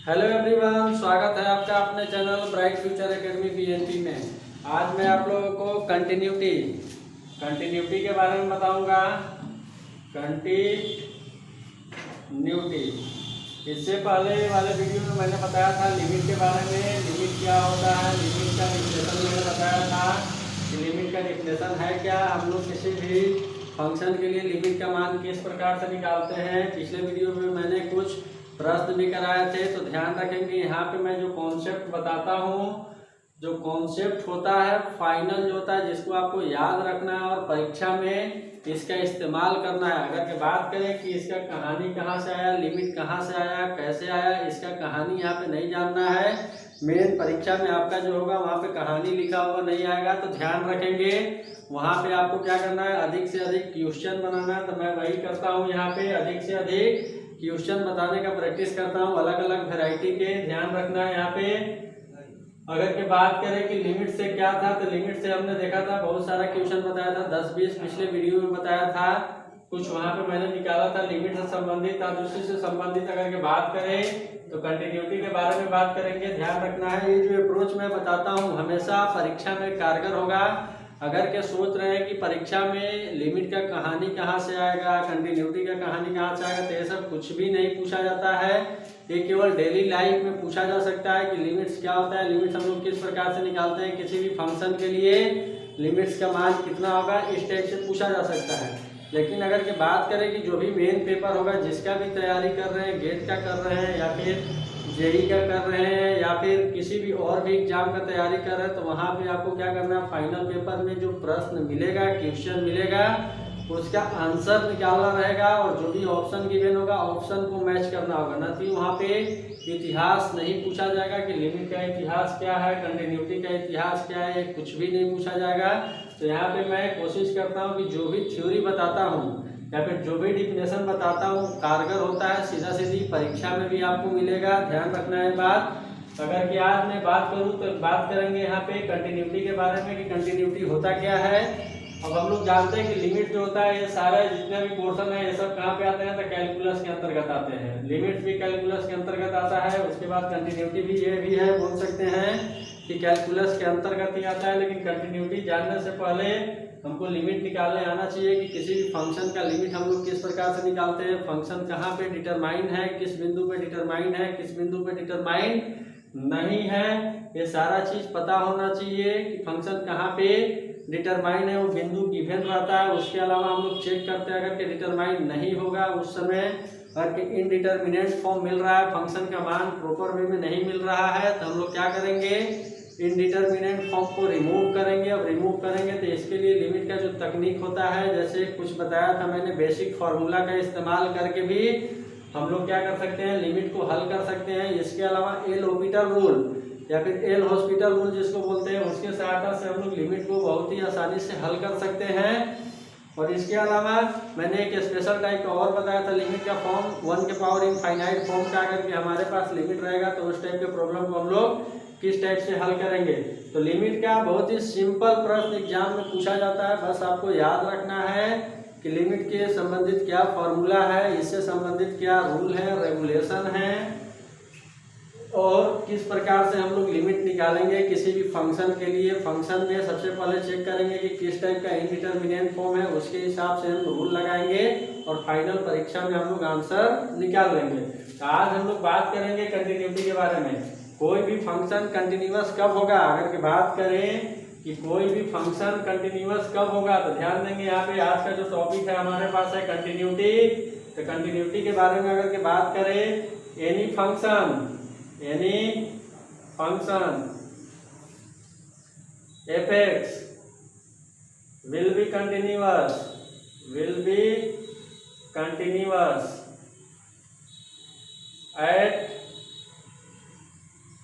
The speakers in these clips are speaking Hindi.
हेलो एवरीवन, स्वागत है आपका अपने channel bright future academy BNP में। आज मैं आप लोगों को कंटिन्यूटी के बारे में बताऊंगा। कंटिन्यूटी, इससे पहले वाले वीडियो में मैंने बताया था लिमिट के बारे में। लिमिट क्या होता है, लिमिट का डिफिनेशन मैंने बताया था कि लिमिट का डिफिनेशन है क्या। हम लोग किसी भी फंक्शन के लिए लिमिट का मान किस प्रकार से निकालते हैं, पिछले वीडियो में मैंने कुछ प्रश्न भी कराए थे। तो ध्यान रखेंगे, यहाँ पे मैं जो कॉन्सेप्ट बताता हूँ, जो कॉन्सेप्ट होता है फाइनल जो होता है, जिसको आपको याद रखना है और परीक्षा में इसका इस्तेमाल करना है। अगर के बात करें कि इसका कहानी कहाँ से आया, लिमिट कहाँ से आया, कैसे आया, इसका कहानी यहाँ पे नहीं जानना है। मेन परीक्षा में आपका जो होगा वहाँ पे कहानी लिखा हुआ नहीं आएगा, तो ध्यान रखेंगे वहाँ पे आपको क्या करना है, अधिक से अधिक क्वेश्चन बनाना है। तो मैं वही करता हूँ, यहाँ पे अधिक से अधिक क्वेश्चन बताने का प्रैक्टिस करता हूँ, अलग अलग वैरायटी के। ध्यान रखना है यहाँ पे। अगर के बात करें कि लिमिट से क्या था, तो लिमिट से हमने देखा था बहुत सारा क्वेश्चन बताया था, 10-20 पिछले वीडियो में बताया था। कुछ वहाँ पे मैंने निकाला था लिमिट से संबंधित था। दूसरे से संबंधित अगर के बात करें तो कंटिन्यूटी के बारे में बात करेंगे। ध्यान रखना है, ये जो अप्रोच मैं बताता हूँ हमेशा परीक्षा में कारगर होगा। अगर के सोच रहे हैं कि परीक्षा में लिमिट का कहानी कहाँ से आएगा, कंटिन्यूटी का कहानी कहाँ से आएगा, तो ये सब कुछ भी नहीं पूछा जाता है। ये केवल डेली लाइफ में पूछा जा सकता है कि लिमिट्स क्या होता है, लिमिट्स हम लोग किस प्रकार से निकालते हैं, किसी भी फंक्शन के लिए लिमिट्स का मान कितना होगा, इस टाइप से पूछा जा सकता है। लेकिन अगर के बात करें कि जो भी मेन पेपर होगा, जिसका भी तैयारी कर रहे हैं, गेट का कर रहे हैं या फिर जेई का कर रहे हैं या फिर किसी भी और भी एग्जाम का तैयारी कर रहे हैं, तो वहाँ पे आपको क्या करना है, फाइनल पेपर में जो प्रश्न मिलेगा, क्वेश्चन मिलेगा, उसका आंसर निकालना रहेगा। और जो भी ऑप्शन गिवन होगा, ऑप्शन को मैच करना होगा। ना कि वहाँ पे इतिहास नहीं पूछा जाएगा कि लिमिट का इतिहास क्या है, कंटिन्यूटी का इतिहास क्या है, कुछ भी नहीं पूछा जाएगा। तो यहाँ पे मैं कोशिश करता हूँ कि जो भी थ्योरी बताता हूँ या फिर जो भी डिफिनेशन बताता हूँ कारगर होता है, सीधा सीधी परीक्षा में भी आपको मिलेगा। ध्यान रखना है बात। अगर कि आज मैं बात करूँ तो बात करेंगे यहाँ पे कंटिन्यूटी के बारे में कि कंटिन्यूटी होता क्या है। अब हम लोग जानते हैं कि लिमिट जो होता है, ये सारा जितने भी पोर्शन है, ये सब कहाँ पे आते हैं, तो कैलकुलस के अंतर्गत आते हैं। लिमिट भी कैलकुलस के अंतर्गत आता है, उसके बाद कंटिन्यूटी भी ये भी है, बोल सकते हैं कि कैलकुलस के अंतर्गत ही आता है। लेकिन कंटिन्यूटी जानने से पहले हमको लिमिट निकालने आना चाहिए कि किसी भी फंक्शन का लिमिट हम लोग किस प्रकार से निकालते हैं, फंक्शन कहाँ पे डिटरमाइन है, किस बिंदु पे डिटरमाइन है, किस बिंदु पे डिटरमाइन नहीं है। ये सारा चीज पता होना चाहिए कि फंक्शन कहाँ पे डिटरमाइन है, वो बिंदु गिवन रहता है। उसके अलावा हम लोग चेक करते हैं अगर कि डिटरमाइन नहीं होगा उस समय, अगर कि इनडिटर्मिनेट फॉर्म मिल रहा है, फंक्शन का मान प्रॉपर वे में नहीं मिल रहा है, तो हम लोग क्या करेंगे, इनडिटर्मिनेट फॉर्म को रिमूव करेंगे। अब रिमूव करेंगे तो इसके लिए लिमिट का जो तकनीक होता है, जैसे कुछ बताया था मैंने, बेसिक फार्मूला का इस्तेमाल करके भी हम लोग क्या कर सकते हैं, लिमिट को हल कर सकते हैं। इसके अलावा एल ऑर्बिटल रूल या फिर एल हॉस्पिटल रूल जिसको बोलते हैं, उसके सहायता से हम लोग लिमिट को बहुत ही आसानी से हल कर सकते हैं। और इसके अलावा मैंने एक स्पेशल टाइप का और बताया था लिमिट का फॉर्म, 1 के पावर इनफाइनाइट फॉर्म का। अगर कि हमारे पास लिमिट रहेगा तो उस टाइप के प्रॉब्लम को हम लोग किस टाइप से हल करेंगे। तो लिमिट का बहुत ही सिंपल प्रश्न एग्जाम में पूछा जाता है, बस आपको याद रखना है कि लिमिट के संबंधित क्या फॉर्मूला है, इससे संबंधित क्या रूल है, रेगुलेशन है, और किस प्रकार से हम लोग लिमिट निकालेंगे किसी भी फंक्शन के लिए। फंक्शन में सबसे पहले चेक करेंगे कि किस टाइप का इनडिटर्मिनेंट फॉर्म है, उसके हिसाब से हम रूल लगाएंगे और फाइनल परीक्षा में हम लोग आंसर निकाल लेंगे। तो आज हम लोग बात करेंगे कंटिन्यूटी के बारे में। कोई भी फंक्शन कंटिन्यूअस कब होगा, अगर की बात करें कि कोई भी फंक्शन कंटिन्यूअस कब होगा, तो ध्यान देंगे यहाँ पे आज का जो टॉपिक है हमारे पास है कंटिन्यूटी। तो कंटिन्यूटी के बारे में अगर के बात करें, any function f(x) will be continuous at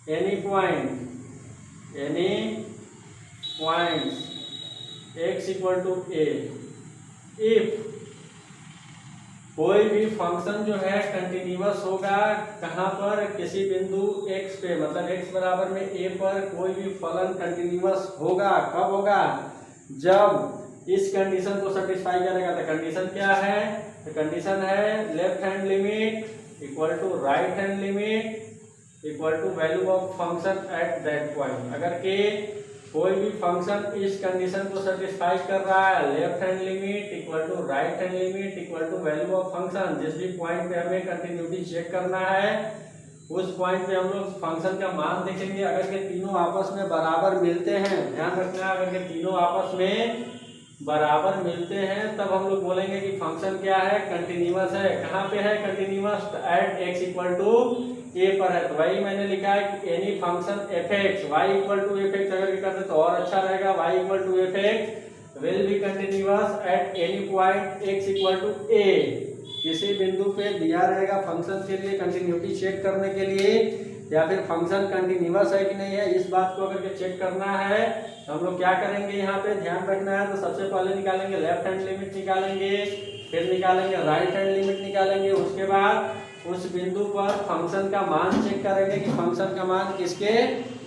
any point x equal to a। if कोई भी फंक्शन जो है कंटिन्यूअस होगा, कहाँ पर, किसी बिंदु x पे, मतलब x बराबर में a पर कोई भी फलन कंटिन्यूअस होगा। कब होगा, जब इस कंडीशन को सेटिस्फाई करेगा। तो कंडीशन क्या है, तो कंडीशन है left hand limit equal to right hand limit equal to value of function at that point. अगर के कोई भी फंक्शन इस कंडीशन को सेटिस्फाई कर रहा है, left hand limit equal to right hand limit equal to value of function, जिस भी पॉइंट पे हमें कंटिन्यूटी चेक करना है उस पॉइंट पे हम लोग फंक्शन का मान देखेंगे। अगर के तीनों आपस में बराबर मिलते हैं, ध्यान रखना, अगर के तीनों आपस में बराबर मिलते हैं तब हम लोग बोलेंगे कि फंक्शन क्या है, कंटिन्यूअस है। कहाँ पे है continuous? At x equal to a पर है। तो वही मैंने लिखा है कि any function f x y equal to f x अगर करते तो और अच्छा रहेगा। Y equal to f x will be continuous at any point x equal to a. किसी बिंदु पे दिया रहेगा फंक्शन के लिए कंटिन्यूटी चेक करने के लिए, या फिर फंक्शन कंटिन्यूअस है कि नहीं है, इस बात को अगर चेक करना है तो हम लोग क्या करेंगे, यहाँ पे ध्यान रखना है। तो सबसे पहले निकालेंगे लेफ्ट हैंड लिमिट निकालेंगे, फिर निकालेंगे राइट हैंड लिमिट निकालेंगे, उसके बाद उस बिंदु पर फंक्शन का मान चेक करेंगे कि फंक्शन का मान किसके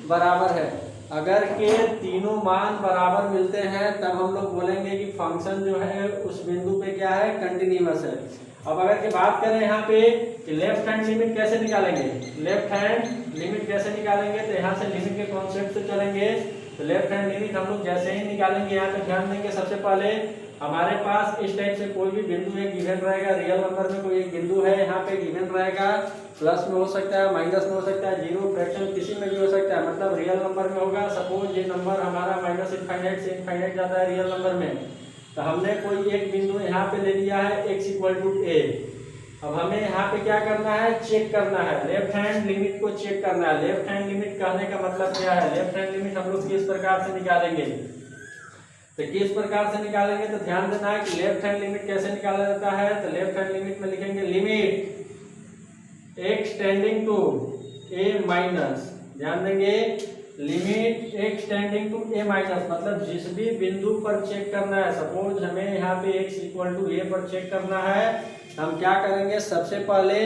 बराबर है। अगर के तीनों मान बराबर मिलते हैं तब हम लोग बोलेंगे कि फंक्शन जो है उस बिंदु पे क्या है, कंटिन्यूअस है। अब अगर की बात करें यहाँ पे कि लेफ्ट हैंड लिमिट कैसे निकालेंगे, लेफ्ट हैंड लिमिट कैसे निकालेंगे, तो यहाँ से लिमिट के कॉन्सेप्ट से चलेंगे। तो लेफ्ट हैंड लिमिट हम लोग जैसे ही निकालेंगे, यहाँ पे ध्यान देंगे, सबसे पहले हमारे पास इस टाइप से कोई भी बिंदु एक गिवन रहेगा, रियल नंबर में कोई एक बिंदु है, यहाँ पे गिवन रहेगा, प्लस में हो सकता है, माइनस में हो सकता है, जीरो फ्रैक्शन किसी में भी हो सकता है, मतलब रियल नंबर में होगा। सपोज ये नंबर हमारा माइनस इनफाइनाइट से इनफाइनाइट जाता है रियल नंबर में, तो हमने कोई एक बिंदु यहाँ पे ले लिया है x इक्वल टू ए। अब हमें यहाँ पे क्या करना है, चेक करना है, लेफ्ट हैंड लिमिट को चेक करना है। लेफ्ट हैंड लिमिट कहने का मतलब क्या है, लेफ्ट हैंड लिमिट हम लोग किस प्रकार से निकालेंगे, तो किस प्रकार से निकालेंगे, तो ध्यान देना है कि लेफ्ट हैंड लिमिट कैसे निकाला जाता है। तो लेफ्ट हैंड लिमिट में लिखेंगे limit x tending to a minus, ध्यान देंगे limit x tending to a minus, मतलब जिस भी बिंदु पर चेक करना है, सपोज हमें यहाँ पे x इक्वल टू a पर चेक करना है, हम क्या करेंगे, सबसे पहले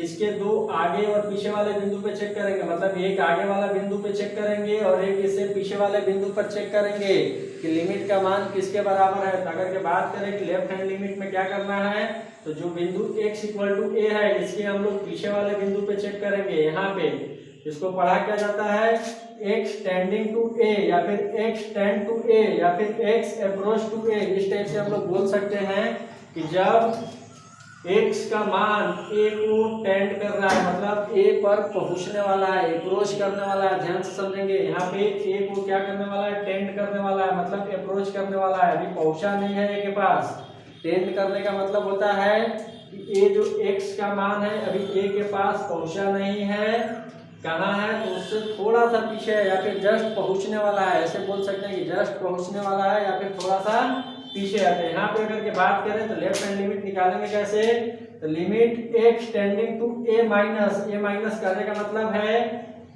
इसके दो आगे और पीछे वाले बिंदु पे चेक करेंगे, मतलब एक आगे वाला बिंदु पे चेक करेंगे और एक इससे पीछे वाले बिंदु पर चेक करेंगे कि लिमिट का मान किसके बराबर है। तो अगर के बात करें कि लेफ्ट हैंड लिमिट में क्या करना है, तो जो बिंदु x इक्वल टू a है इसके हम लोग पीछे वाले बिंदु पे चेक करेंगे। यहाँ पे इसको पढ़ा क्या जाता है, x टेंडिंग टू a या फिर x टेंड टू a या फिर x अप्रोच टू a, इस टाइप से हम लोग बोल सकते हैं कि जब x का मान a को टेंड कर रहा है, मतलब a पर पहुंचने वाला है, अप्रोच करने वाला है। ध्यान से समझेंगे, यहाँ पे a को क्या करने वाला है, टेंड करने वाला है, मतलब अप्रोच करने वाला है, अभी पहुंचा नहीं है a के पास। टेंड करने का मतलब होता है कि a जो x का मान है अभी a के पास पहुंचा नहीं है, कहाँ है, तो उससे थोड़ा सा पीछे है या फिर जस्ट पहुंचने वाला है, ऐसे बोल सकते हैं कि जस्ट पहुंचने वाला है या फिर थोड़ा सा पीछे है। तो यहाँ पे अगर के बात करें तो लेफ्ट हैंड लिमिट निकालेंगे कैसे, तो limit x tending to a minus, a minus करने का मतलब है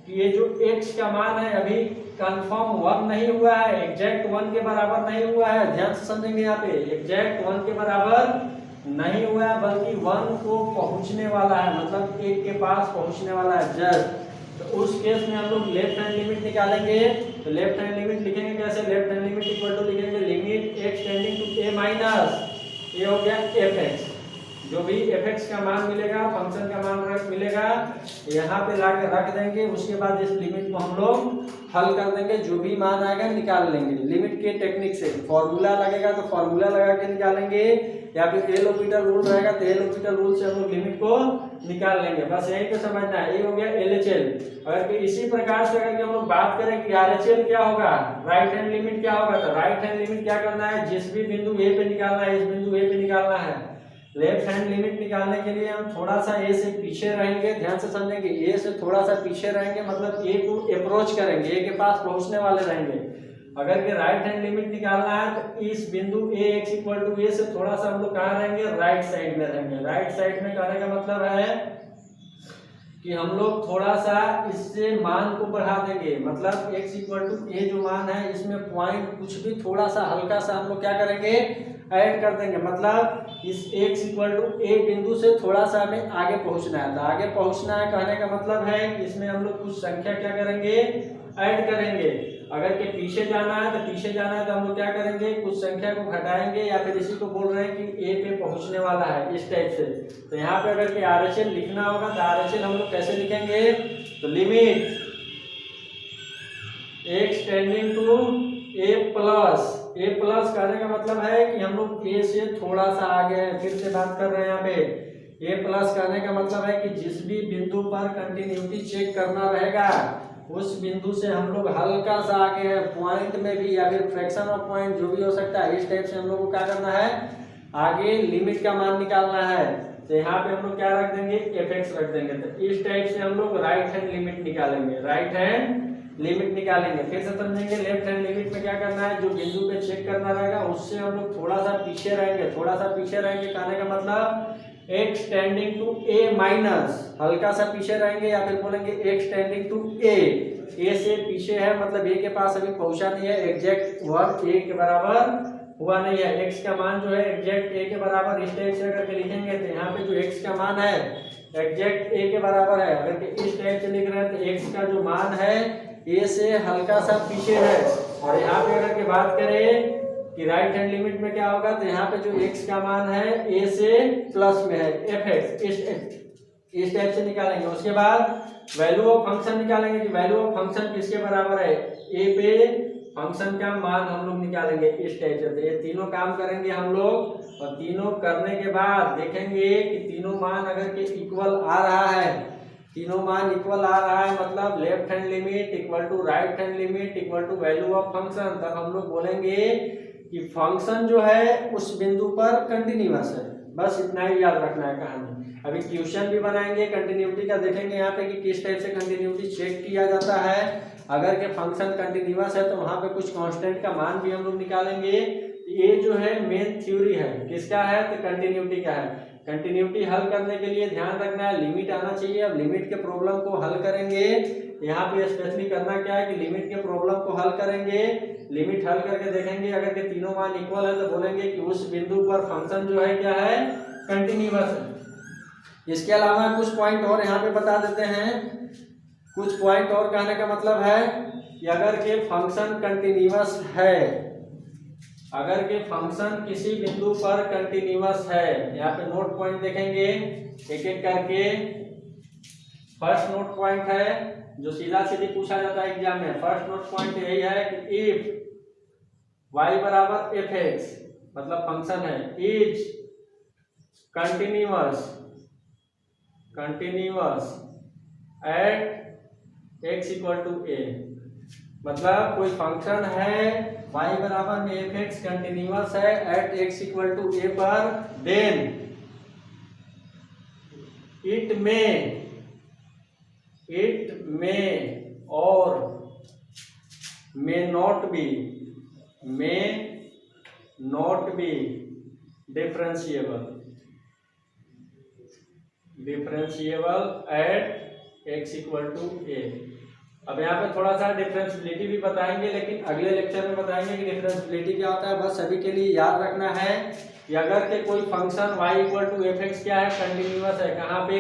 कि ये जो x का मान है अभी कंफर्म 1 नहीं हुआ है, एग्जैक्ट 1 के बराबर नहीं हुआ है। ध्यान से समझेंगे, यहाँ पे एग्जैक्ट 1 के बराबर नहीं हुआ है बल्कि 1 को पहुंचने वाला है, मतलब 1 के पास पहुंचने वाला है जस्ट। तो उस केस में हम लोग लेफ्ट हैंड लिमिट निकालेंगे। तो लेफ्ट हैंड लिमिट लिखेंगे कैसे, left hand limit equal to लिखेंगे limit x tending to a minus, ये हो गया fx, जो भी fx का मान मिलेगा, फंक्शन का मान मिलेगा, यहाँ पे ला के रख देंगे। उसके बाद इस लिमिट को हम लोग हल कर देंगे, जो भी मान आएगा निकाल लेंगे। लिमिट के टेक्निक से फॉर्मूला लगेगा तो फॉर्मूला लगा के निकालेंगे, या फिर एल हॉस्पिटल रूल रहेगा तो एल हॉस्पिटल रूल से हम लोग लिमिट को निकाल लेंगे। बस यही तो समझना है, ये हो गया LHL। अगर कि इसी प्रकार से अगर हम लोग बात करें कि RHL क्या होगा, राइट हैंड लिमिट क्या होगा, तो राइट हैंड लिमिट क्या करना है, जिस भी बिंदु A पे निकालना है इस बिंदु A पे निकालना है। लेफ्ट हैंड लिमिट निकालने के लिए हम थोड़ा सा A से पीछे रहेंगे, ध्यान से समझेंगे, A से थोड़ा सा पीछे रहेंगे, मतलब A को अप्रोच करेंगे, A के पास पहुंचने वाले रहेंगे। अगर के राइट हैंड लिमिट निकालना है तो इस बिंदु a x equal to a से थोड़ा सा हम लोग कहाँ रहेंगे, राइट साइड में रहेंगे। राइट साइड में कहने का मतलब है कि हम लोग थोड़ा सा इससे मान को बढ़ा देंगे, मतलब x इक्वल टू a जो मान है इसमें पॉइंट कुछ भी थोड़ा सा हल्का सा हम लोग क्या करेंगे, ऐड कर देंगे, मतलब इस x इक्वल टू a बिंदु से थोड़ा सा हमें आगे पहुंचना है। तो आगे पहुंचना है कहने का मतलब है कि इसमें हम लोग कुछ संख्या क्या करेंगे, ऐड करेंगे। अगर के पीछे जाना है तो पीछे जाना है तो हम लोग क्या करेंगे, कुछ संख्या को घटाएंगे या फिर इसी को बोल रहे हैं कि a पे पहुंचने वाला है इस टाइप से। तो यहाँ पे अगर के RHL लिखना होगा तो RHL हम लोग कैसे लिखेंगे, तो limit x tending to a plus कहने का मतलब है कि हम लोग a से थोड़ा सा आगे हैं। फिर से बात कर रहे हैं यहाँ पे a प्लस कहने का मतलब है कि जिस भी बिंदु पर कंटिन्यूटी चेक करना रहेगा उस बिंदु से हम लोग हल्का सा आगे हैं, पॉइंट में भी या फिर फ्रैक्शन ऑफ पॉइंट जो भी हो सकता है। इस टाइप से हम लोग को क्या करना है, आगे लिमिट का मान निकालना है। तो यहाँ पे हम लोग क्या रख देंगे, fx रख देंगे। तो इस टाइप से हम लोग राइट हैंड लिमिट निकालेंगे, राइट हैंड लिमिट निकालेंगे। फिर से समझेंगे, लेफ्ट हैंड लिमिट में क्या करना है, जो बिंदु पे चेक करना रहेगा उससे हम लोग थोड़ा सा पीछे रहेंगे, थोड़ा सा पीछे रहेंगे कहने का मतलब x tending to a minus, हल्का सा पीछे रहेंगे या फिर बोलेंगे x टेंडिंग टू a से पीछे है मतलब a के पास अभी पहुंचा नहीं है, एग्जैक्ट वर्क a के बराबर हुआ नहीं है। x का मान जो है एग्जैक्ट a के बराबर इस टाइप से करके लिखेंगे तो यहाँ पे जो x का मान है एग्जैक्ट a के बराबर है। अगर के इस टाइप से लिख रहे हैं तो x का जो मान है a से हल्का सा पीछे है। और यहाँ पे अगर के बात करें कि राइट हैंड लिमिट में क्या होगा, तो यहाँ पे जो x का मान है a से प्लस में है, fx इस टाइप से निकालेंगे। उसके बाद वैल्यू ऑफ फंक्शन निकालेंगे कि वैल्यू ऑफ फंक्शन किसके बराबर है, a पे फंक्शन का मान हम लोग निकालेंगे इस टाइप से। तो ये तीनों काम करेंगे हम लोग और तीनों करने के बाद देखेंगे कि तीनों मान अगर के इक्वल आ रहा है, तीनों मान इक्वल आ रहा है मतलब left hand limit equal to right hand limit equal to value of function, तब हम लोग बोलेंगे कि फंक्शन जो है उस बिंदु पर कंटिन्यूअस है। बस इतना ही याद रखना है कहानी। अभी क्वेश्चन भी बनाएंगे कंटिन्यूटी का, देखेंगे यहाँ पे कि किस टाइप से कंटिन्यूटी चेक किया जाता है। अगर के फंक्शन कंटिन्यूअस है तो वहां पे कुछ कांस्टेंट का मान भी हम लोग निकालेंगे। ये जो है मेन थ्योरी है, किसका है, तो कंटिन्यूटी का है। कंटिन्यूटी हल करने के लिए ध्यान रखना है लिमिट आना चाहिए। अब लिमिट के प्रॉब्लम को हल करेंगे, यहाँ पे स्पेशली करना क्या है कि लिमिट के प्रॉब्लम को हल करेंगे। लिमिट हल करके देखेंगे अगर के तीनों मान इक्वल है तो बोलेंगे कि उस बिंदु पर फंक्शन जो है क्या है, कंटिन्यूअस है। इसके अलावा कुछ पॉइंट और यहाँ पे बता देते हैं। कुछ पॉइंट और कहने का मतलब है कि अगर के फंक्शन कंटिन्यूअस है, अगर के फंक्शन किसी बिंदु पर कंटिन्यूअस है, यहाँ पे नोट पॉइंट देखेंगे एक एक करके। फर्स्ट नोट पॉइंट है जो सीधा सीधी पूछा जाता है एग्जाम में। फर्स्ट नोट पॉइंट यही है कि इफ y बराबर fx मतलब फंक्शन है, is continuous at x equal to a, मतलब कोई फंक्शन है y बराबर में fx कंटिन्यूअस है at x equal to a पर, देन इट में और may not be differentiable at x equal to a। अब यहाँ पे थोड़ा सा डिफरेंशियबिलिटी भी बताएंगे, लेकिन अगले लेक्चर में बताएंगे कि डिफरेंशियबिलिटी क्या होता है। बस सभी के लिए याद रखना है कि अगर के कोई function y equal to f x क्या है, कंटिन्यूअस है, कहाँ पे,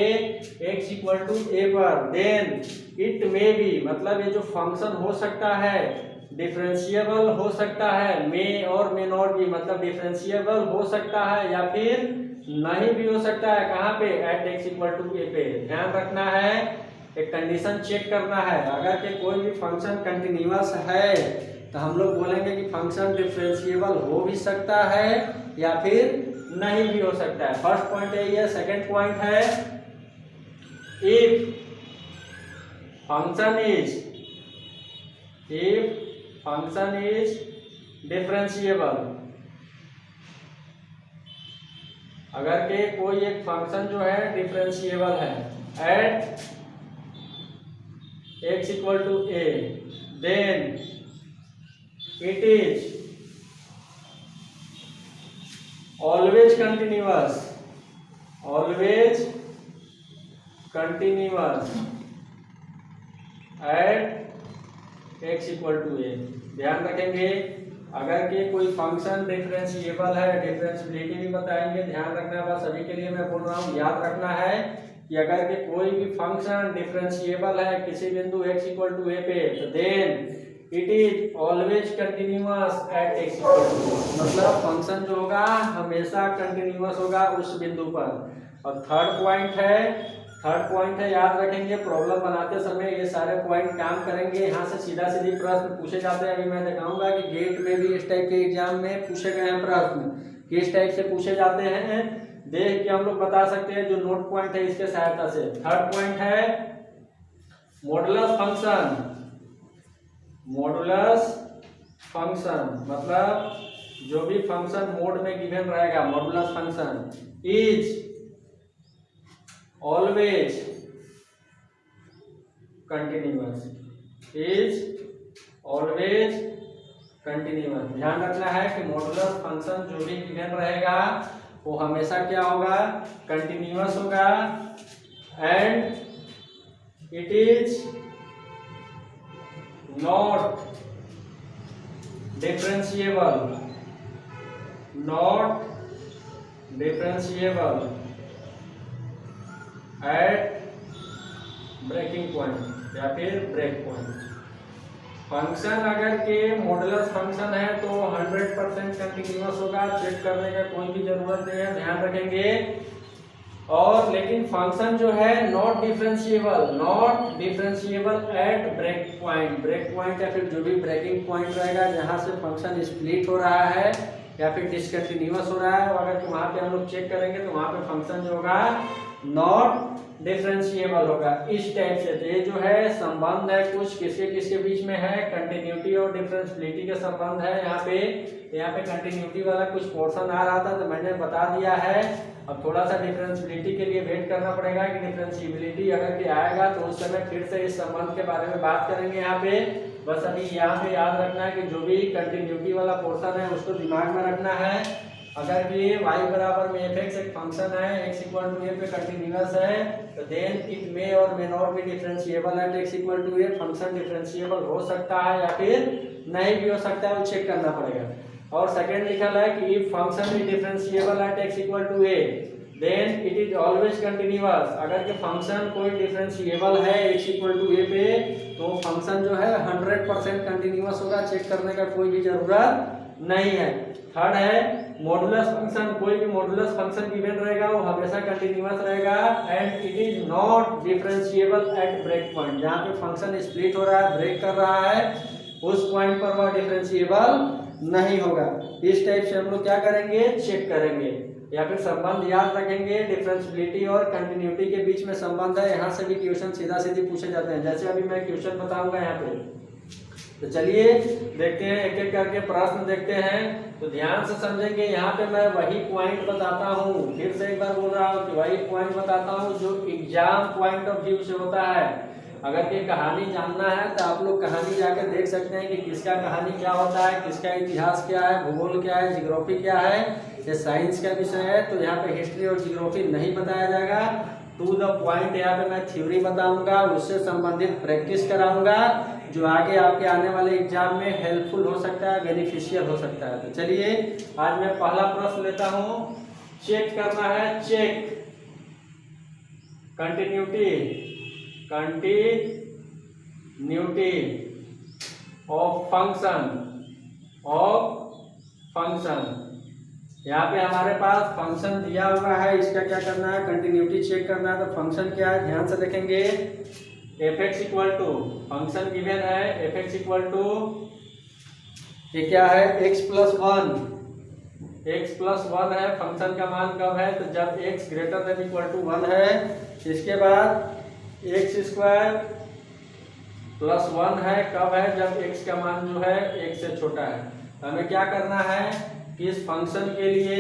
x इक्वल टू a पर, देन इट मे बी मतलब ये जो फंक्शन हो सकता है डिफरेंशिएबल हो सकता है, मे और मे नॉट बी मतलब डिफरेंशिएबल हो सकता है या फिर नहीं भी हो सकता है, कहाँ पे, at x equal to a पे। ध्यान रखना है, एक कंडीशन चेक करना है। अगर के कोई भी फंक्शन कंटिन्यूअस है तो हम लोग बोलेंगे कि फंक्शन डिफरेंशिएबल हो भी सकता है या फिर नहीं भी हो सकता है। फर्स्ट पॉइंट यही है। सेकंड पॉइंट है, इफ फंक्शन इज डिफरेंशिएबल, अगर के कोई एक फंक्शन जो है डिफरेंशिएबल है at x equal to a, then it is always continuous at x equal to a। ध्यान रखेंगे अगर कि कोई फंक्शन डिफरेंशिएबल है, डिफरेंशिएबिलिटी भी बताएंगे, ध्यान रखना है, बस अभी के लिए मैं बोल रहा हूँ, याद रखना है कि अगर कि कोई भी फंक्शन डिफरेंशिएबल है किसी बिंदु x इक्वल टू ए पे, तो then it is always continuous at x equal to, मतलब फंक्शन जो होगा हमेशा कंटिन्यूअस होगा उस बिंदु पर। और थर्ड पॉइंट है याद रखेंगे, प्रॉब्लम बनाते समय ये सारे पॉइंट काम करेंगे। यहाँ से सीधा सीधी प्रश्न पूछे जाते हैं। अभी मैं दिखाऊंगा कि गेट में भी इस टाइप के एग्जाम में पूछे गए हैं प्रश्न, किस टाइप से पूछे जाते हैं देख के हम लोग बता सकते हैं, जो नोट पॉइंट है इसके सहायता से। थर्ड पॉइंट है मॉडुलस फंक्शन, मतलब जो भी फंक्शन मोड में गिवन रहेगा, modulus function is always continuous, ध्यान रखना है कि मॉडुलस फंक्शन जो भी गिवन रहेगा वो हमेशा क्या होगा, कंटिन्यूअस होगा, and it is not differentiable at breaking point या फिर ब्रेक पॉइंट। फंक्शन अगर के मॉडुलस फंक्शन है तो 100% कंटिन्यूअस होगा, चेक करने का कोई भी जरूरत नहीं है, ध्यान रखेंगे। और लेकिन फंक्शन जो है not differentiable at break point या फिर जो भी ब्रेकिंग पॉइंट रहेगा जहां से फंक्शन स्प्लिट हो रहा है या फिर डिसकंटिन्यूअस हो रहा है, अगर वहां पे हम लोग चेक करेंगे तो वहां पे फंक्शन जो होगा नॉट डिफरेंशिएबल होगा इस टाइप से। तो ये जो है संबंध है कुछ किसके बीच में है, कंटिन्यूटी और डिफरेंशिएबिलिटी के संबंध है। यहाँ पे कंटिन्यूटी वाला कुछ पोर्शन आ रहा था तो मैंने बता दिया है। अब थोड़ा सा डिफरेंशिएबिलिटी के लिए वेट करना पड़ेगा कि डिफरेंशिएबिलिटी अगर के आएगा तो उस समय फिर से इस संबंध के बारे में बात करेंगे। यहाँ पे बस अभी यहाँ पे याद रखना है कि जो भी कंटिन्यूटी वाला पोर्शन है उसको दिमाग में रखना है। अगर कि y बराबर में fx एक फंक्शन है, x इक्वल टू a पे कंटिन्यूअस है, तो देन इट मे और may not be differentiable at x equal to a। Function differentiable हो सकता है या फिर नहीं भी हो सकता है, वो चेक करना पड़ेगा। और सेकंड लिखा है कि if function is differentiable at x equal to a then it is always continuous. अगर कि फंक्शन कोई डिफरेंशिएबल है x इक्वल टू a पे तो फंक्शन जो है 100% कंटिन्यूअस होगा, चेक करने का कोई भी जरूरत नहीं है। थर्ड है मॉडुलस फंक्शन, कोई भी मॉडुलस फंक्शन गिवन रहेगा वो हमेशा कंटिन्यूअस रहेगा, and it is not differentiable at break point. जहाँ पे फंक्शन स्प्लिट हो रहा है, ब्रेक कर रहा है, उस पॉइंट पर वह डिफरेंशिएबल नहीं होगा। इस टाइप से हम लोग क्या करेंगे, चेक करेंगे या फिर संबंध याद रखेंगे। डिफरेंशिएबिलिटी और कंटिन्यूटी के बीच में संबंध है, यहाँ से भी क्वेश्चन सीधा सीधी पूछे जाते हैं, जैसे अभी मैं क्वेश्चन बताऊंगा यहाँ पे। तो चलिए देखते हैं, एक एक करके प्रश्न देखते हैं। तो ध्यान से समझेंगे, यहाँ पे मैं वही पॉइंट बताता हूँ, फिर से एक बार बोल रहा हूँ कि वही पॉइंट बताता हूँ जो एग्जाम पॉइंट ऑफ व्यू से होता है। अगर ये कहानी जानना है तो आप लोग कहानी जाकर देख सकते हैं कि किसका कहानी क्या होता है, किसका इतिहास क्या है, भूगोल क्या है, जियोग्राफी क्या है, ये साइंस का विषय है। तो यहाँ पे हिस्ट्री और जियोग्राफी नहीं बताया जाएगा, टू द पॉइंट यहाँ पे मैं थ्योरी बताऊंगा, उससे संबंधित प्रैक्टिस कराऊंगा जो आगे आपके आने वाले एग्जाम में हेल्पफुल हो सकता है, बेनिफिशियल हो सकता है। तो चलिए आज मैं पहला प्रश्न लेता हूँ, चेक करना है, चेक कंटिन्यूटी ऑफ फंक्शन। यहाँ पे हमारे पास फंक्शन दिया हुआ है, इसका क्या करना है, कंटिन्यूटी चेक करना है। तो फंक्शन क्या है, ध्यान से देखेंगे, fx equal to function given है, fx इक्वल टू ये क्या है, x प्लस वन है। फंक्शन का मान कब है, तो जब x greater than equal to 1 है। इसके बाद x स्क्वायर प्लस 1 है, कब है, जब x का मान जो है 1 से छोटा है। हमें क्या करना है कि इस फंक्शन के लिए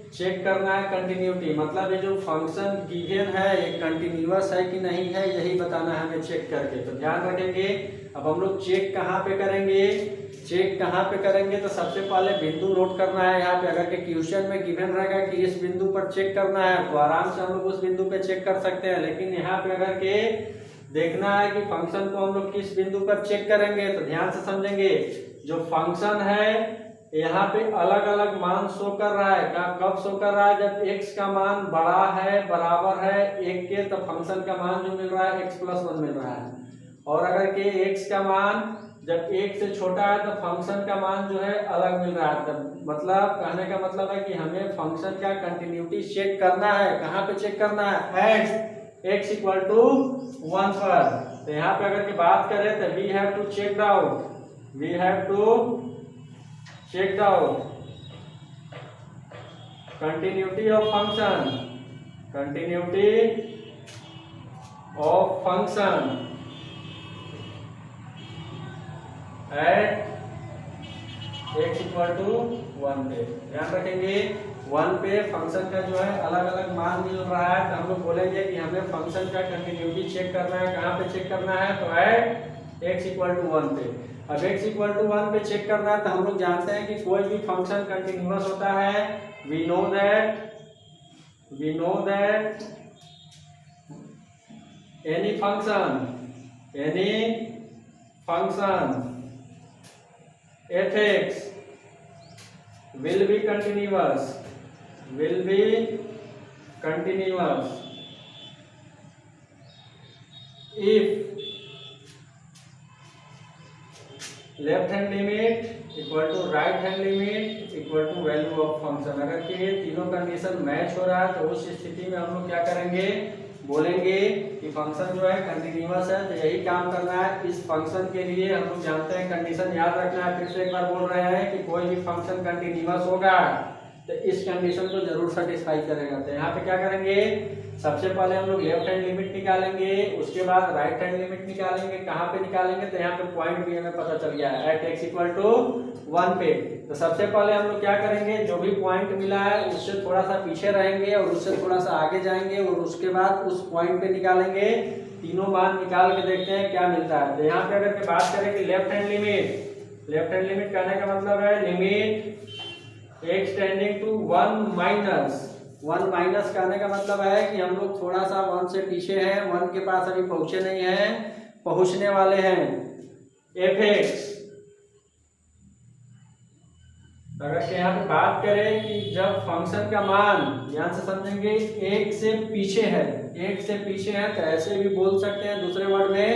चेक करना है कंटिन्यूटी, मतलब ये जो फंक्शन गिवन है ये कंटिन्यूअस है कि नहीं है, यही बताना है हमें चेक करके। तो ध्यान रखेंगे, अब हम लोग चेक कहाँ पे करेंगे, तो सबसे पहले बिंदु नोट करना है। यहाँ पे अगर के क्वेश्चन में गिवन रहेगा कि इस बिंदु पर चेक करना है तो आराम से हम लोग उस बिंदु पे चेक कर सकते हैं, लेकिन यहाँ पे अगर के देखना है कि फंक्शन को हम लोग किस बिंदु पर चेक करेंगे, तो ध्यान से समझेंगे, जो फंक्शन है यहाँ पे अलग अलग मान शो कर रहा है। कब शो कर रहा है? जब x का मान बड़ा है, बराबर है 1 के, तो फंक्शन का मान जो मिल रहा है x+1 मिल रहा है। और अगर के x का मान जब 1 से छोटा है तो फंक्शन का मान जो है अलग मिल रहा है। तब मतलब कहने का मतलब है कि हमें फंक्शन का कंटिन्यूटी चेक करना है। कहाँ पे चेक करना है? x = 1 पर। तो यहाँ पे अगर की बात करें तो we have to check the out continuity of function at x = 1 पे। ध्यान रखेंगे 1 पे फंक्शन का जो है अलग अलग मान मिल रहा है, तो हम लोग बोलेंगे कि हमें फंक्शन का कंटिन्यूटी चेक करना है। कहाँ पे चेक करना है? तो एट x = 1 पे। अब x = 1 पे चेक करना है तो हम लोग जानते हैं कि कोई भी फंक्शन कंटिन्यूअस होता है। we know that any function f(x) will be continuous if left hand limit equal to right hand limit equal to value of function. अगर कि ये तीनों कंडीशन मैच हो रहा है तो उस स्थिति में हम लोग क्या करेंगे? बोलेंगे कि फंक्शन जो है कंटिन्यूअस है। तो यही काम करना है इस फंक्शन के लिए। हम लोग जानते हैं कंडीशन याद रखना है। फिर से एक बार बोल रहे हैं कि कोई भी फंक्शन कंटिन्यूअस होगा तो इस कंडीशन को जरूर सेटिस्फाई करेगा। तो यहाँ पे क्या करेंगे? सबसे पहले हम लोग लेफ्ट हैंड लिमिट निकालेंगे, उसके बाद राइट हैंड लिमिट निकालेंगे। कहाँ पे निकालेंगे? तो यहाँ पे पॉइंट भी हमें पता चल गया है एट x = 1 पे। तो सबसे पहले हम लोग क्या करेंगे? जो भी पॉइंट मिला है उससे थोड़ा सा पीछे रहेंगे और उससे थोड़ा सा आगे जाएंगे और उसके बाद उस पॉइंट पे निकालेंगे। तीनों मान निकाल के देखते हैं क्या मिलता है। तो यहाँ पे अगर बात करें कि लेफ्ट हैंड लिमिट कहने का मतलब है limit x tending to 1 minus कहने का मतलब है कि हम लोग थोड़ा सा 1 से पीछे हैं, 1 के पास अभी पहुंचे नहीं हैं, पहुंचने वाले हैं। f(x) अगर यहाँ पे बात करें कि जब फंक्शन का मान, ध्यान से समझेंगे, 1 से पीछे है तो ऐसे भी बोल सकते हैं दूसरे वर्ड में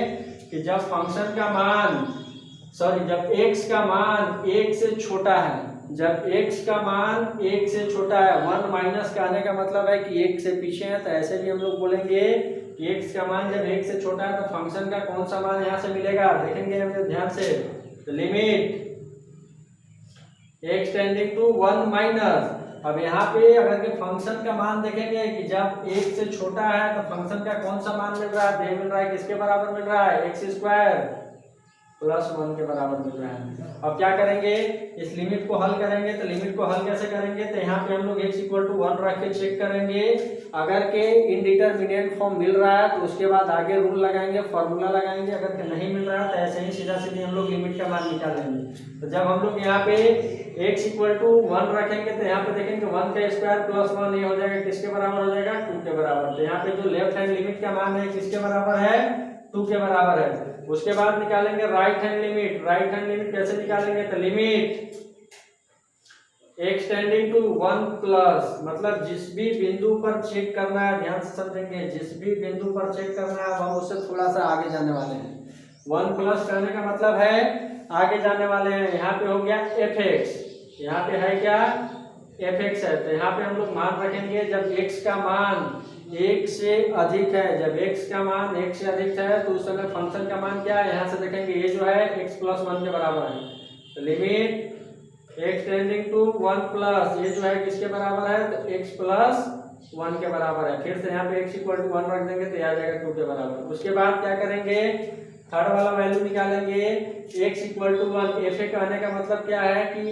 कि जब फंक्शन का मान जब x का मान 1 से छोटा है, जब x का मान 1 से छोटा है। 1 माइनस कहने का मतलब है कि 1 से पीछे है। तो ऐसे भी हम लोग बोलेंगे कि x का मान जब 1 से छोटा है तो फंक्शन का कौन सा मान यहाँ से मिलेगा? देखेंगे हम ध्यान से। तो limit x tending to 1 minus. अब यहाँ पे अगर के फंक्शन का मान देखेंगे कि जब 1 से छोटा है तो फंक्शन का कौन सा मान मिल रहा है? मिल रहा है किसके बराबर मिल रहा है? x² + 1 के बराबर मिल रहा है। अब क्या करेंगे? इस लिमिट को हल करेंगे। तो लिमिट को हल कैसे करेंगे? तो यहाँ पे हम लोग x = 1 रख के चेक करेंगे। अगर के इनडिटरमिनेट फॉर्म मिल रहा है तो उसके बाद आगे रूल लगाएंगे, फॉर्मूला लगाएंगे। अगर के नहीं मिल रहा है तो ऐसे ही सीधा सीधी हम लोग लिमिट का मान निकालेंगे। तो जब हम लोग यहाँ पे x = 1 रखेंगे तो यहाँ पे देखेंगे 1 का स्क्वायर + 1 ये हो जाएगा किसके बराबर हो जाएगा? 2 के बराबर। तो यहाँ पे जो लेफ्ट हैंड लिमिट का मान है किसके बराबर है? 2 के बराबर है। उसके बाद निकालेंगे राइट हैंड लिमिट कैसे निकालेंगे? तो लिमिट x टेंडिंग टू 1 मतलब जिस भी बिंदु पर चेक करना है, ध्यान से समझेंगे, जिस भी बिंदु पर चेक करना है हम उससे थोड़ा सा आगे जाने वाले हैं। 1+ करने का मतलब है आगे जाने वाले हैं। यहाँ पे हो गया f(x), यहाँ पे है क्या? f(x) है। तो यहाँ पे हम लोग मान रखेंगे जब x का मान 1 से अधिक है, जब x का मान 1 से अधिक है तो उस समय फंक्शन का मान क्या है? यहाँ से देखेंगे ये जो है x+1 के बराबर है। तो लिमिट x टेंडिंग टू 1+ ये जो है किसके बराबर है? तो x+1 के बराबर है। फिर से यहाँ पे x = 1 रख देंगे तो आ जाएगा 2 के बराबर। उसके बाद क्या करेंगे? थर्ड वाला वैल्यू निकालेंगे x = 1। f कहने का मतलब क्या है कि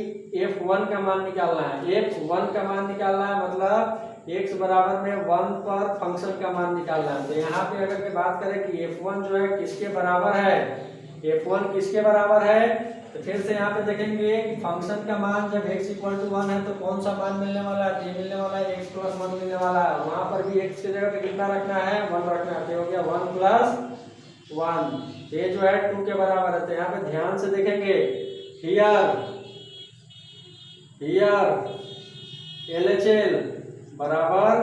f1 का मान निकालना है। f1 का मान निकालना है मतलब x बराबर में 1 पर फंक्शन का मान निकालना है। तो यहाँ पे अगर के बात करें कि f1 जो है किसके बराबर है? f1 किसके बराबर है? तो फिर से यहाँ पे देखेंगे कि फंक्शन का मान जब x = 1 है तो कौन सा मान मिलने वाला है? ये मिलने वाला है x+1 मिलने वाला है। वहां पर भी x की जगह पे कितना रखना है? 1 रखना है। तो हो गया 1+1। ये जो है 2 के बराबर है। तो यहाँ पे ध्यान से देखेंगे, हियर हियर LHL बराबर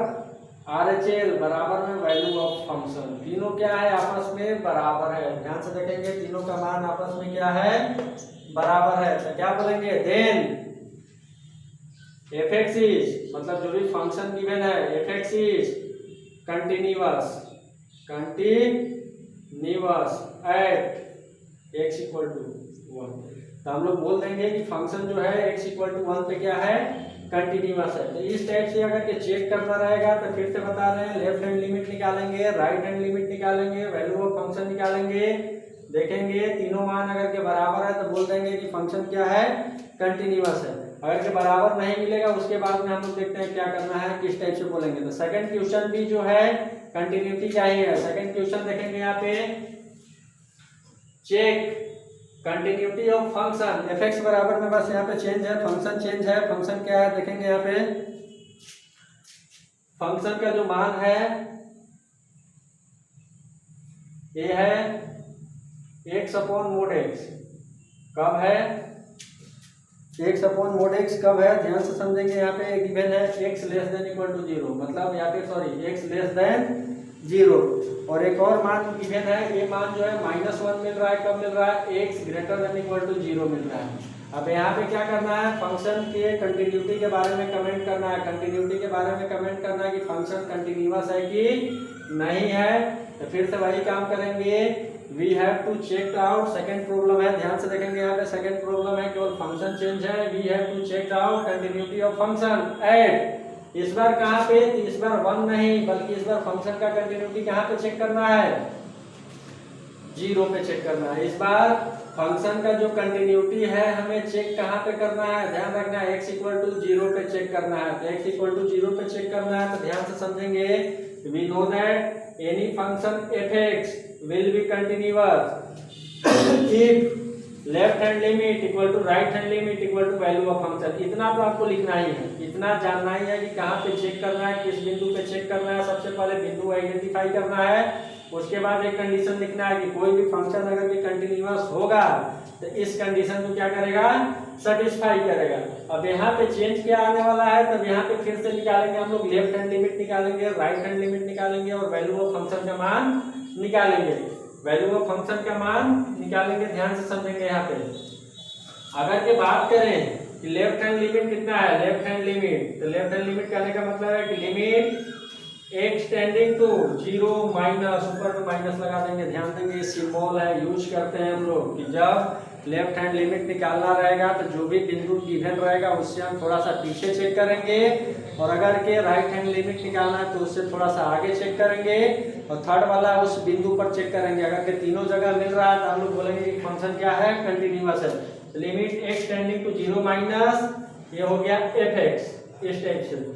RHL बराबर में वैल्यू ऑफ फंक्शन, तीनों क्या है आपस में बराबर है। ध्यान से देखेंगे तीनों का मान आपस में क्या है बराबर है। तो क्या बोलेंगे देन fx इज, मतलब जो भी फंक्शन गिवन है fx is continuous at x equal to 1। तो हम लोग बोल देंगे कि फंक्शन जो है x इक्वल टू 1 पे क्या है कंटिन्यूअस है। तो इस टाइप से अगर के चेक करना रहेगा तो फिर से बता रहे हैं, लेफ्ट हैंड लिमिट निकालेंगे, राइट हैंड लिमिट निकालेंगे, वैल्यू ऑफ फंक्शन निकालेंगे, देखेंगे तीनों मान अगर के बराबर है तो बोल देंगे कि फंक्शन क्या है कंटिन्यूअस है। अगर के बराबर नहीं मिलेगा उसके बाद में हम लोग देखते हैं क्या करना है, किस टाइप से बोलेंगे। तो सेकंड क्वेश्चन भी जो है कंटिन्यूटी का ही है। सेकंड क्वेश्चन देखेंगे यहाँ पे, check continuity of function fx बराबर में बस यहाँ पे चेंज है, फंक्शन चेंज है। फंक्शन क्या है देखेंगे यहाँ पे, फंक्शन का जो मान है ये है x अपॉन मोड x। कब है x अपॉन मोड x कब है, ध्यान से समझेंगे। यहाँ पे गिवन है x less than equal to 0, मतलब यहाँ पे सॉरी x लेस देन 0। और एक और मान गिवन है, ये मान जो है -1 मिल रहा है। कब मिल रहा है, x greater than equal to 0 मिल रहा है। अब यहाँ पे क्या करना है, फंक्शन के कंटिन्यूटी के बारे में कमेंट करना है। कंटिन्यूटी के बारे में कमेंट करना है कि फंक्शन कंटिन्यूअस है कि नहीं है। तो फिर से वही काम करेंगे, we have to check out. Second problem है, ध्यान से देखेंगे यहाँ पे सेकंड प्रॉब्लम है, केवल फंक्शन चेंज है। We have to check out continuity of function at, इस बार कहाँ पे, इस बार 1 नहीं बल्कि इस बार फंक्शन का कंटिन्यूटी कहाँ पे चेक करना है, 0 पे चेक करना है। इस बार फंक्शन का जो कंटिन्यूटी है हमें चेक कहाँ पे करना है, ध्यान रखना है x इक्वल टू 0 पे चेक करना है। तो x इक्वल टू 0 पे चेक करना है तो ध्यान से समझेंगे, we know that any function fx will be continuous if left hand limit equal to right hand limit equal to value of function. इतना तो आपको लिखना ही है, इतना जानना ही है कि कहाँ पे चेक करना है, किस बिंदु पे चेक करना है। सबसे पहले बिंदु आइडेंटिफाई करना है, उसके बाद एक कंडीशन लिखना है कि कोई भी फंक्शन अगर ये कंटिन्यूअस होगा तो इस कंडीशन को क्या करेगा, सेटिस्फाई करेगा। अब यहाँ पे चेंज क्या आने वाला है, तब यहाँ पे फिर से निकालेंगे हम लोग, लेफ्ट हैंड लिमिट निकालेंगे, राइट हैंड लिमिट निकालेंगे और वैल्यू ऑफ फंक्शन का मान निकालेंगे। वैल्यू ऑफ फंक्शन का मान निकालेंगे, ध्यान से समझेंगे। यहाँ पे अगर के बात करें कि लेफ्ट हैंड लिमिट कितना है, लेफ्ट हैंड लिमिट, तो लेफ्ट हैंड लिमिट कहने का मतलब है कि limit x tending to 0 minus, ऊपर में माइनस लगा देंगे। ध्यान देंगे सिंबल है, यूज करते हैं हम लोग कि जब लेफ्ट हैंड लिमिट निकालना रहेगा तो जो भी बिंदु गिवन रहेगा उससे हम थोड़ा सा पीछे चेक करेंगे, और अगर के राइट हैंड लिमिट निकालना है तो उससे थोड़ा सा आगे चेक करेंगे, और थर्ड वाला उस बिंदु पर चेक करेंगे। अगर के तीनों जगह मिल रहा है तो हम लोग बोलेंगे कि फंक्शन क्या है, कंटिन्यूअस है। Limit x tending to 0 minus, ये हो गया fx, इस टाइप से।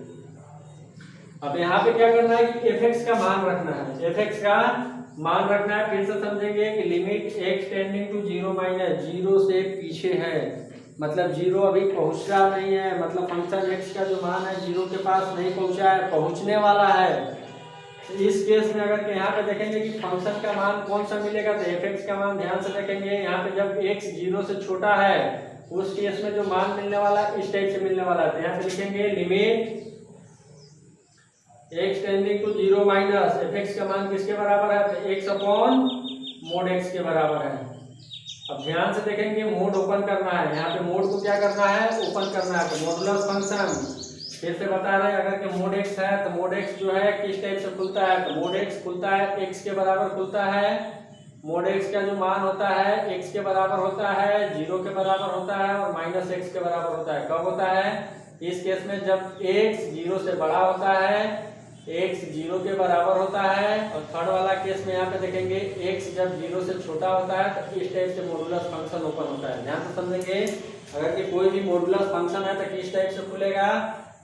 अब यहाँ पे क्या करना है कि fx का मान रखना है, fx का मान रखना है। फिर से समझेंगे कि limit x tending to 0 minus, 0 से पीछे है, मतलब 0 अभी पहुंचा नहीं है, मतलब फंक्शन x का जो मान है 0 के पास नहीं पहुंचा है, पहुंचने वाला है। तो इस केस में अगर यहाँ पे देखेंगे कि फंक्शन का मान कौन सा मिलेगा, तो fx का मान ध्यान से देखेंगे। यहाँ पे जब x 0 से छोटा है उस केस में जो मान मिलने वाला है इस टाइप से मिलने वाला है। तो यहाँ पे लिखेंगे limit x tending to 0 minus, fx का मान किसके बराबर है, तो x अपॉन मोड x के बराबर है। अब ध्यान से देखेंगे, मोड ओपन करना है, यहाँ पे मोड को क्या करना है, ओपन करना है। तो मॉडुलस फंक्शन फिर से बता रहे हैं, अगर के मोड x है तो मोड x जो है किस टाइप से खुलता है, तो मोड x खुलता है x के बराबर खुलता है। मोड x का जो मान होता है x के बराबर होता है, 0 के बराबर होता है और माइनस x के बराबर होता है। कब होता है, इस केस में जब x 0 से बड़ा होता है, x 0 के बराबर होता है। और थर्ड वाला केस में यहाँ पे देखेंगे x जब 0 से छोटा होता है तो इस टाइप से मॉडुलस फंक्शन ओपन होता है। ध्यान से समझेंगे, अगर कि कोई भी मॉडुलस फंक्शन है तो किस टाइप से खुलेगा,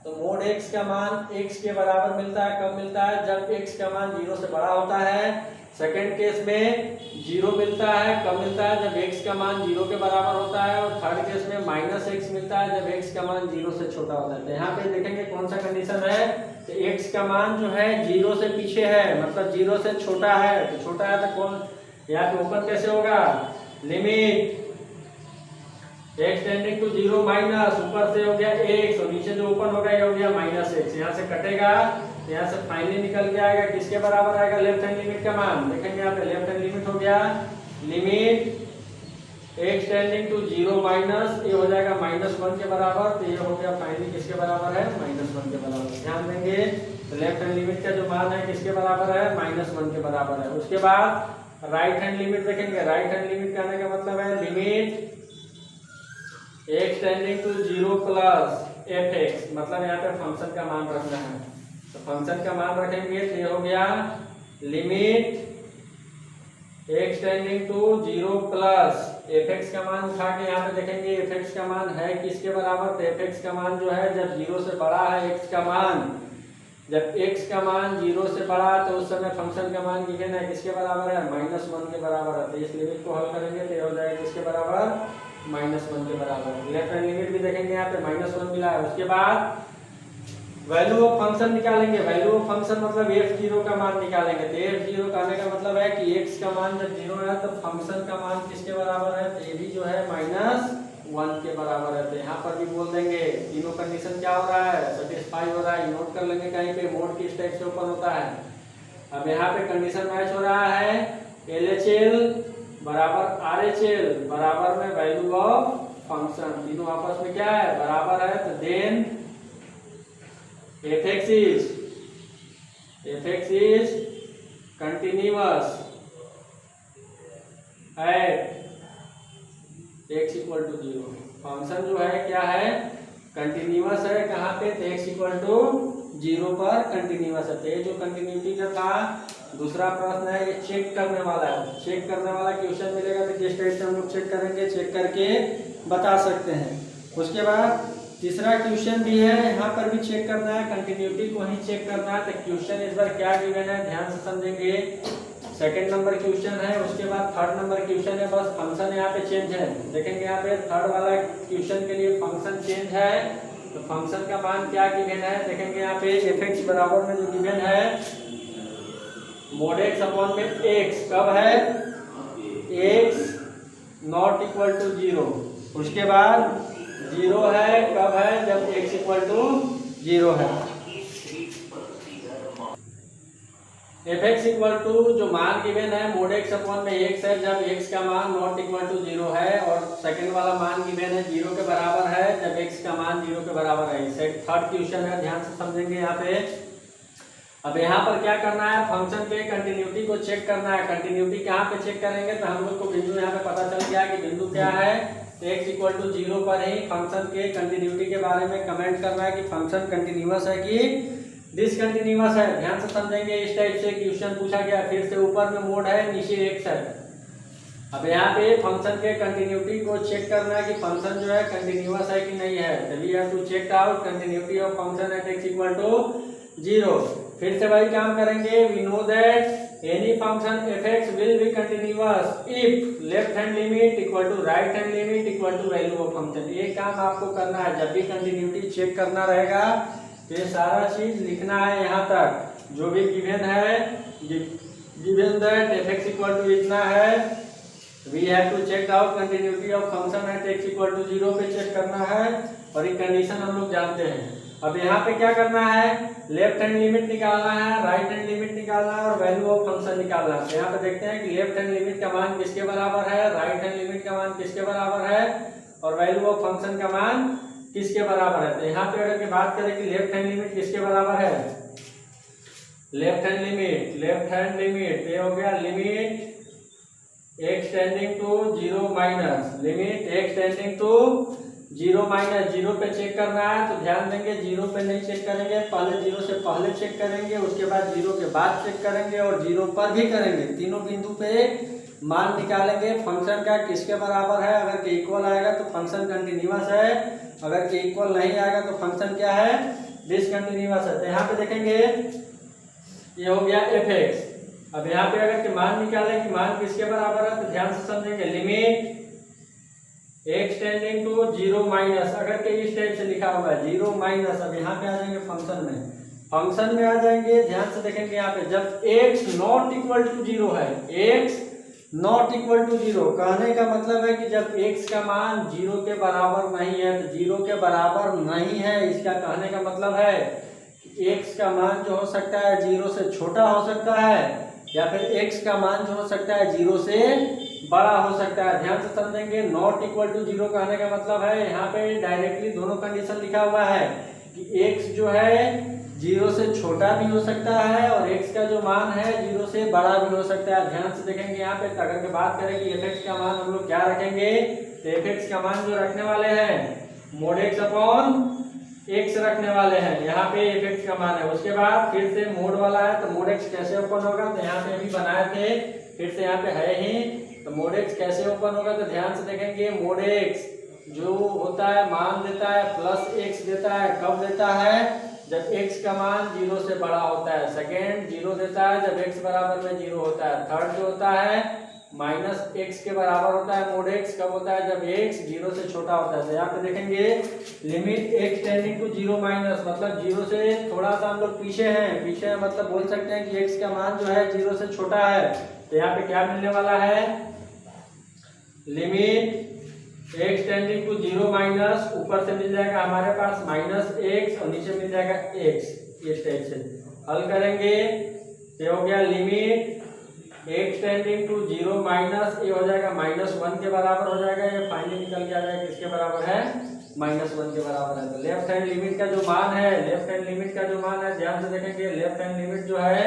तो मोड x का मान x के बराबर मिलता है। कब मिलता है, जब x का मान 0 से बड़ा होता है। सेकंड केस में 0 मिलता है, कब मिलता है, जब x का मान 0 के बराबर होता है। और थर्ड केस में माइनस x मिलता है, जब x का मान 0 से छोटा होता है। तो यहाँ पे देखेंगे कौन सा कंडीशन है, तो x का मान जो है 0 से पीछे है, मतलब 0 से छोटा है। तो छोटा है तो कौन, यहाँ पे ओपन कैसे होगा, limit x tending to 0 minus, ऊपर से हो गया x और नीचे जो ओपन होगा ये हो गया माइनस x, यहाँ से कटेगा यहाँ से फाइनली निकल के आएगा किसके बराबर आएगा, लेफ्ट हैंड लिमिट का मान देखेंगे यहाँ पे, लेफ्ट हैंड लिमिट हो गया limit x tending to 0 minus, ये हो जाएगा -1 के बराबर, तो ये हो गया फाइनली किसके बराबर है, -1 के बराबर। ध्यान देंगे तो लेफ्ट हैंड लिमिट का जो मान है किसके बराबर है, -1 के बराबर है। उसके बाद राइट हैंड लिमिट देखेंगे, राइट हैंड लिमिट कहने का मतलब है limit x tending to 0 plus fx, मतलब यहाँ पे फंक्शन का मान रखना है, तो फंक्शन का मान रखेंगे तो ये हो गया limit x tending to 0 plus fx का मान उठा के यहाँ पे देखेंगे fx का मान है किसके बराबर, तो fx का मान जो है जब 0 से बड़ा है x का मान, जब x का मान 0 से बड़ा तो उस समय फंक्शन का मान गिवन है किसके बराबर है, -1 के बराबर है। तो इस लिमिट को हल करेंगे तो ये हो जाएगा किसके बराबर, -1 के बराबर। लेफ्ट हैंड लिमिट भी देखेंगे यहाँ पे -1 मिला है। उसके बाद वैल्यू ऑफ फंक्शन निकालेंगे, वैल्यू ऑफ फंक्शन मतलब f0 का मान निकालेंगे, तो f0 कहने का मतलब है कि x का मान जब 0 है तो फंक्शन का मान किसके बराबर है, तो ये भी जो है -1 के बराबर है। तो यहाँ पर भी बोल देंगे तीनों कंडीशन क्या हो रहा है, सेटिस्फाई हो रहा है, नोट कर लेंगे कहीं पे मोड किस टाइप से ओपन होता है। अब यहाँ पे कंडीशन मैच हो रहा है, LHL बराबर RHL बराबर में वैल्यू ऑफ फंक्शन, तीनों आपस में क्या है बराबर है, तो then fx is continuous at x equal to 0। Function जो है क्या है, कंटिन्यूअस है, कहाँ पे, तो x equal to 0 पर कंटिन्यूअस है। तो ये जो कंटिन्यूटी का था दूसरा प्रश्न है, ये चेक करने वाला है, चेक करने वाला क्वेश्चन मिलेगा तो किस टाइप से हम लोग चेक करेंगे, चेक करके बता सकते हैं। उसके बाद तीसरा क्वेश्चन भी है, यहाँ पर भी चेक करना है, कंटिन्यूटी को ही चेक करना है। तो क्वेश्चन इस बार क्या गिवन है ध्यान से समझेंगे, सेकंड नंबर क्वेश्चन है। उसके बाद थर्ड नंबर क्वेश्चन है, बस फंक्शन यहाँ पे चेंज है। देखेंगे यहाँ पे थर्ड वाला क्वेश्चन के लिए फंक्शन चेंज है, तो फंक्शन का मान क्या गिवन है, देखेंगे यहाँ पे fx बराबर में जो गिवन है mod x अपॉन में x कब है, x नॉट इक्वल टू 0। उसके बाद 0 है कब है, जब x इक्वल टू 0 है। fx इक्वल टू जो मान गिवन है mod x अपॉन में x है, जब x का मान नॉट इक्वल टू 0 है, और सेकंड वाला मान गिवन है 0 के बराबर है, जब x का मान 0 के बराबर है। थर्ड क्वेश्चन है, ध्यान से समझेंगे यहाँ पे। अब यहाँ पर क्या करना है, फंक्शन के कंटिन्यूटी को चेक करना है। कंटिन्यूटी कहाँ पे चेक करेंगे, तो हम लोग को बिंदु यहाँ पे पता चल गया कि बिंदु क्या है, x इक्वल टू 0 पर ही फंक्शन के कंटिन्यूटी के बारे में कमेंट करना है कि फंक्शन कंटिन्यूअस है कि डिसकंटिन्यूअस है। ध्यान से समझेंगे, इस टाइप से क्वेश्चन पूछा गया, फिर से ऊपर में मोड है, नीचे x है। अब यहाँ पे फंक्शन के कंटिन्यूटी को चेक करना है कि फंक्शन जो है कंटिन्यूअस है कि नहीं है। तो we have to check out continuity of function at x equal to 0। फिर से वही काम करेंगे, we know that any function fx will be continuous if left hand limit equal to right hand limit equal to value of function. ये काम आपको करना है, जब भी कंटिन्यूटी चेक करना रहेगा तो ये सारा चीज लिखना है यहाँ तक। जो भी गिवन है, given that fx equal to इतना है, we have to check out continuity of function at x equal to 0 पे चेक करना है, और ये कंडीशन हम लोग जानते हैं। अब यहाँ पे क्या करना है, लेफ्ट हैंड लिमिट निकालना है, राइट हैंड लिमिट निकालना है, और वैल्यू ऑफ फंक्शन निकालना है। तो यहाँ पे देखते हैं कि लेफ्ट हैंड लिमिट का मान किसके बराबर है, राइट हैंड लिमिट का मान किसके बराबर है, और वैल्यू ऑफ फंक्शन का मान किसके बराबर है। तो यहाँ पे अगर बात करें कि लेफ्ट हैंड लिमिट किसके बराबर है, लेफ्ट हैंड लिमिट ये हो गया limit x tending to 0 minus, limit x tending to 0 minus, 0 पे चेक करना है। तो ध्यान देंगे 0 पे नहीं चेक करेंगे, पहले 0 से पहले चेक करेंगे, उसके बाद 0 के बाद चेक करेंगे, और 0 पर भी करेंगे। तीनों बिंदु पे मान निकालेंगे फंक्शन का किसके बराबर है। अगर के इक्वल आएगा तो फंक्शन कंटिन्यूअस है, अगर के इक्वल नहीं आएगा तो फंक्शन क्या है, डिसकंटिन्यूअस है। तो यहाँ पे देखेंगे ये हो गया fx। अब यहाँ पे अगर के मान निकालें कि मान किसके बराबर है, तो ध्यान से समझेंगे limit x tending to 0 minus, अगर के इस टाइप से लिखा हुआ है 0 माइनस। अब यहाँ पे आ जाएंगे फंक्शन में आ जाएंगे, ध्यान से देखेंगे यहाँ पे जब x नॉट इक्वल टू 0 है, x not equal to zero, कहने का मतलब है कि जब x का मान 0 के बराबर नहीं है, तो 0 के बराबर नहीं है, इसका कहने का मतलब है कि x का मान जो हो सकता है 0 से छोटा हो सकता है, या फिर x का मान जो हो सकता है 0 से बड़ा हो सकता है। ध्यान से समझेंगे, नॉट इक्वल टू जीरो कहने का मतलब है यहाँ पे डायरेक्टली दोनों कंडीशन लिखा हुआ है कि x जो है 0 से छोटा भी हो सकता है और x का जो मान है 0 से बड़ा भी हो सकता है। ध्यान से देखेंगे यहाँ पे, अगर के बात करें कि fx का मान हम लोग क्या रखेंगे, तो fx का मान जो रखने वाले हैं मोड x अपॉन x रखने वाले हैं, यहाँ पे fx का मान है। उसके बाद फिर से मोड वाला है, तो मोड x कैसे ओपन होगा, तो यहाँ पे अभी बनाए थे, फिर से यहाँ पे है ही, तो मोड x कैसे ओपन होगा, तो ध्यान से देखेंगे, मोड x जो होता है मान देता है प्लस x देता है, कब देता है, जब x का मान 0 से बड़ा होता है। सेकेंड 0 देता है जब x बराबर में 0 होता है। थर्ड जो होता है माइनस x के बराबर होता है, मोड x कब होता है, जब x 0 से छोटा होता है। तो यहाँ पे देखेंगे limit x tending to 0 minus, मतलब 0 से थोड़ा सा हम लोग पीछे हैं, पीछे है मतलब बोल सकते हैं कि x का मान जो है 0 से छोटा है। तो यहाँ पे क्या मिलने वाला है, limit x tending to 0 minus, ऊपर से मिल जाएगा हमारे पास माइनस x और नीचे मिल जाएगा x, इस टाइप से हल करेंगे। ये हो गया limit x tending to 0 minus, ये हो जाएगा -1 के बराबर हो जाएगा, ये फाइनली निकल के आ जाएगा किसके बराबर है, -1 के बराबर है। तो लेफ्ट हैंड लिमिट का जो मान है, लेफ्ट हैंड लिमिट का जो मान है, ध्यान से देखेंगे, लेफ्ट हैंड लिमिट जो है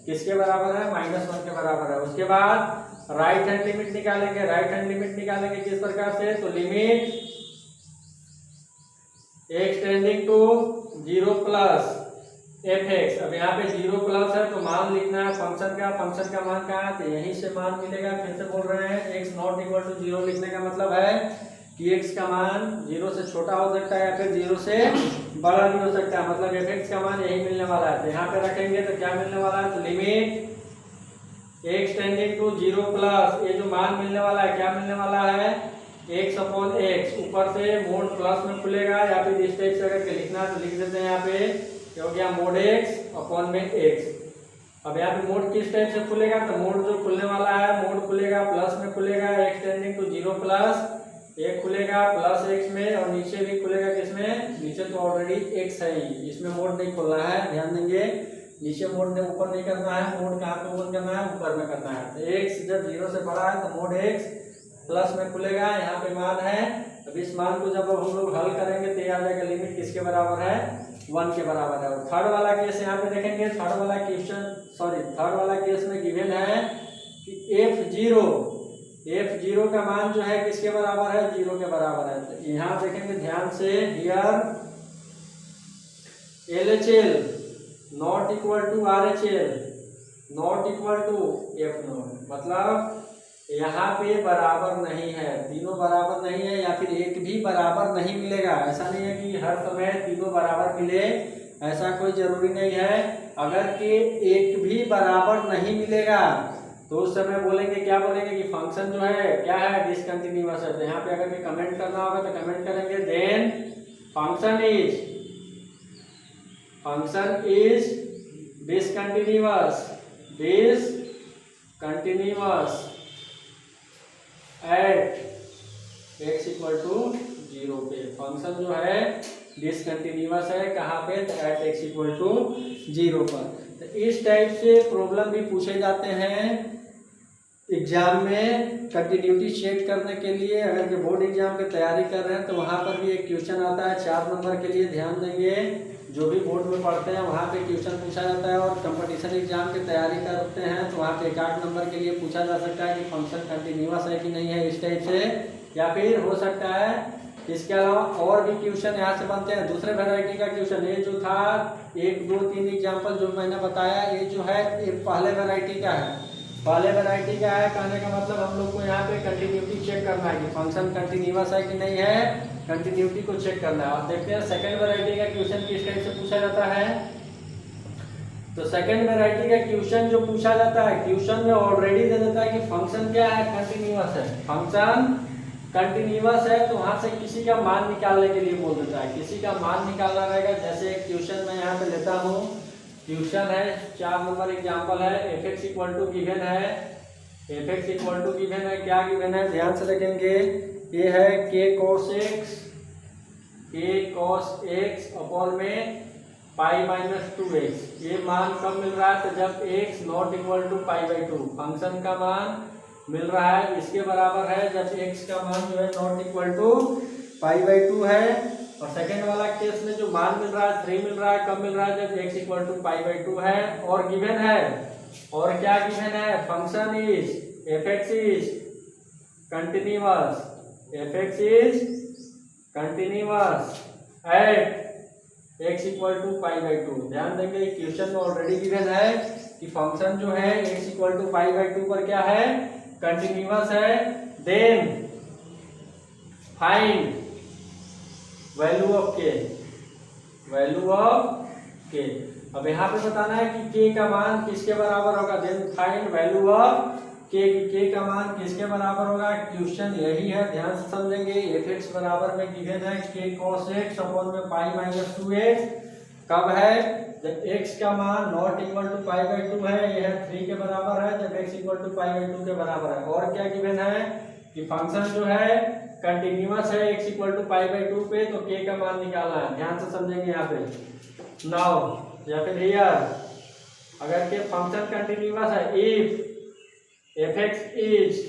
किसके बराबर है, -1 के बराबर है। उसके बाद राइट हैंड लिमिट निकालेंगे, राइट हैंड लिमिट निकालेंगे किस प्रकार से, तो limit x tending to 0 plus fx, अब यहाँ पे 0 प्लस है तो मान लिखना है फंक्शन का, फंक्शन का मान कहाँ है, तो यहीं से मान मिलेगा। फिर से बोल रहे हैं, x नॉट इक्वल टू 0 लिखने का मतलब है कि x का मान 0 से छोटा हो सकता है या फिर 0 से बड़ा भी हो सकता है, मतलब fx का मान यही मिलने वाला है। तो यहाँ पे रखेंगे तो क्या मिलने वाला है, तो limit x tending to 0 plus, ये जो मान मिलने वाला है क्या मिलने वाला है, x अपॉन x, ऊपर से मोड प्लस में खुलेगा या फिर इस टाइप से अगर लिखना है तो लिख देते हैं, यहाँ पे क्या हो गया, मोड x अपॉन में x। अब यहाँ पे मोड किस टाइप से खुलेगा, तो मोड जो खुलने वाला है, मोड खुलेगा प्लस में खुलेगा, x टेंडिंग टू 0 प्लस, एक खुलेगा प्लस x में और नीचे भी खुलेगा किसमें, नीचे तो ऑलरेडी x है ही, इसमें मोड नहीं खुलना है, ध्यान देंगे, नीचे मोड ने ऊपर नहीं करना है, मोड कहाँ पे ओपन करना है, ऊपर में करना है। तो x जब 0 से बड़ा है तो मोड x प्लस में खुलेगा, यहाँ पे मान है। अब इस मान को जब हम लोग हल करेंगे तो ये आ जाएगा लिमिट किसके बराबर है, 1 के बराबर है। और थर्ड वाला केस यहाँ पे देखेंगे, थर्ड वाला क्वेश्चन थर्ड वाला केस में गिवन है कि f0 का मान जो है किसके बराबर है, 0 के बराबर है। तो यहाँ देखेंगे ध्यान से, here LHL not equal to RHL not equal to f0, मतलब यहाँ पे बराबर नहीं है, तीनों बराबर नहीं है या फिर एक भी बराबर नहीं मिलेगा। ऐसा नहीं है कि हर समय तीनों बराबर मिले, ऐसा कोई जरूरी नहीं है। अगर के एक भी बराबर नहीं मिलेगा तो उस समय बोलेंगे, क्या बोलेंगे कि फंक्शन जो है क्या है, डिसकंटिन्यूअस है। तो यहाँ पे अगर कमेंट करना होगा तो कमेंट करेंगे, then function is discontinuous at x equal to 0 पे। फंक्शन जो है डिसकंटिन्यूअस है, कहाँ पे, तो एट x इक्वल टू 0 पर। तो इस टाइप से प्रॉब्लम भी पूछे जाते हैं एग्जाम में, कंटिन्यूटी चेक करने के लिए। अगर के बोर्ड एग्जाम की तैयारी कर रहे हैं तो वहाँ पर भी एक क्वेश्चन आता है 4 नंबर के लिए, ध्यान देंगे, जो भी बोर्ड में पढ़ते हैं वहाँ पे क्वेश्चन पूछा जाता है। और कंपटीशन एग्जाम की तैयारी करते हैं तो वहाँ पे 1-8 नंबर के लिए पूछा जा सकता है कि फंक्शन कंटिन्यूअस है कि नहीं है, इस टाइप से। या फिर हो सकता है इसके अलावा और भी क्वेश्चन यहाँ से बनते हैं। दूसरे वैरायटी का क्वेश्चन, ये जो था 1, 2, 3 एग्जाम्पल जो मैंने बताया, ये जो है ये पहले वैरायटी का है। पहले वैरायटी का है, कहने का मतलब हम लोग को यहाँ पे कंटिन्यूटी चेक करना है कि फंक्शन कंटिन्यूअस है कि नहीं है, कंटिन्यूटी को चेक करना है। और देखते हैं सेकंड वैरायटी का क्वेश्चन किस टाइप से पूछा जाता है। तो सेकंड वैरायटी का क्वेश्चन जो पूछा जाता है, क्वेश्चन में ऑलरेडी दे देता है कि फंक्शन क्या है, कंटिन्यूअस है। फंक्शन कंटिन्यूअस है तो वहां से किसी का मान निकालने के लिए बोल देता है, किसी का मान निकालना रहेगा। जैसे क्वेश्चन मैं यहाँ पे लेता हूँ, क्वेश्चन है 4 नंबर एग्जाम्पल है, fx इक्वल टू गिवन है f x equal to given है, क्या गिवन है ध्यान से देखेंगे, ये है के कॉस एक्स अपॉन में पाई माइनस 2x। ये मान कब मिल रहा है, तो जब x not equal to pi by 2, function का मान मिल रहा है इसके बराबर है जब x का मान जो है not equal to pi by 2 है। और सेकेंड वाला केस में जो मान मिल रहा है 3 मिल रहा है, कब मिल रहा है जब x equal to pi by 2 है। और गिवन है, और क्या गिवन है, function is f x is continuous, f x is continuous at x equal to pi by 2। ध्यान देंगे क्वेश्चन में ऑलरेडी गिवन है कि फंक्शन जो है x equal to pi by 2 पर क्या है, कंटिन्यूअस है। Then find value of k, value of k। अब यहाँ पे बताना है कि k का मान किसके बराबर होगा, then find value of k का मान किसके बराबर होगा। क्वेश्चन यही है, ध्यान से समझेंगे। एफ एक्स बराबर में गिवन है k cos x अपॉन में पाई माइनस 2x। कब है, जब x का मान not equal to pi by 2 है, यह 3 के बराबर है, जब x equal to pi by 2 के बराबर है। और क्या गिवन है कि फंक्शन जो है कंटिन्यूअस है x equal to pi by 2 पे, तो k का मान निकालना है। ध्यान से समझेंगे यहाँ पे। नाउ या फिर हियर अगर के फंक्शन कंटिन्यूअस है, if f x is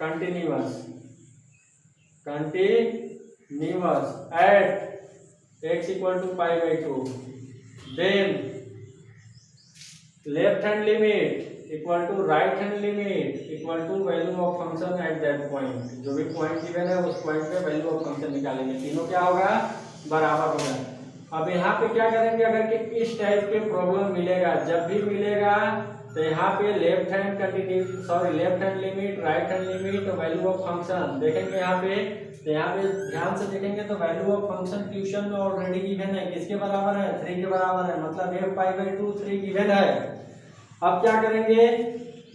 continuous at x equal to pi by 2, then left hand limit equal to right hand limit equal to value of function at that point. जो भी पॉइंट गिवन है उस पॉइंट पे वैल्यू ऑफ फंक्शन निकालेंगे, तीनों क्या होगा, बराबर होगा। अब यहाँ पे क्या करेंगे, अगर कि इस टाइप के प्रॉब्लम मिलेगा, जब भी मिलेगा तो यहाँ पे left hand limit, right hand limit, value of function देखेंगे यहाँ पे। तो यहाँ पे ध्यान से देखेंगे तो वैल्यू ऑफ फंक्शन क्वेश्चन में ऑलरेडी गिवन है, किसके बराबर है, 3 के बराबर है, मतलब f पाई बाई 2 3 गिवन है। अब क्या करेंगे,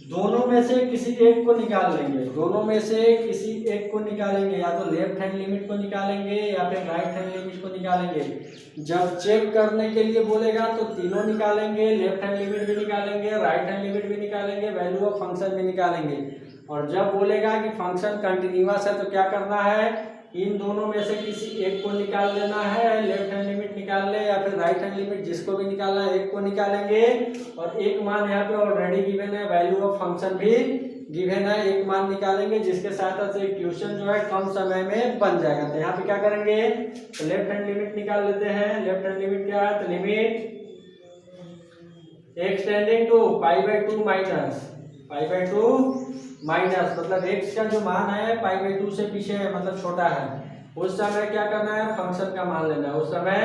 दोनों में से किसी एक को निकाल लेंगे, दोनों में से किसी एक को निकालेंगे, या तो लेफ्ट हैंड लिमिट को निकालेंगे या फिर राइट हैंड लिमिट को निकालेंगे। जब चेक करने के लिए बोलेगा तो तीनों निकालेंगे, लेफ्ट हैंड लिमिट भी निकालेंगे, राइट हैंड लिमिट भी निकालेंगे, वैल्यू ऑफ फंक्शन भी निकालेंगे। और जब बोलेगा कि फंक्शन कंटिन्यूअस है तो क्या करना है, इन दोनों में से किसी एक को निकाल लेना है, लेफ्ट हैंड लिमिट निकाल ले या फिर राइट हैंड लिमिट, जिसको भी निकालना है एक को निकालेंगे। और एक मान यहाँ पे ऑलरेडी गिवन है, वैल्यू ऑफ फंक्शन भी गिवन है, एक मान निकालेंगे, जिसके साथ से क्वेश्चन जो है कम समय में बन जाएगा। तो यहाँ पे क्या करेंगे, तो लेफ्ट हैंड लिमिट निकाल लेते हैं। लेफ्ट हैंड लिमिट क्या है, तो limit x tending to pi by 2 minus pi by 2 minus, मतलब x का जो मान है पाई बाई 2 से पीछे है, मतलब छोटा है। उस समय क्या करना है, फंक्शन का मान लेना है, उस समय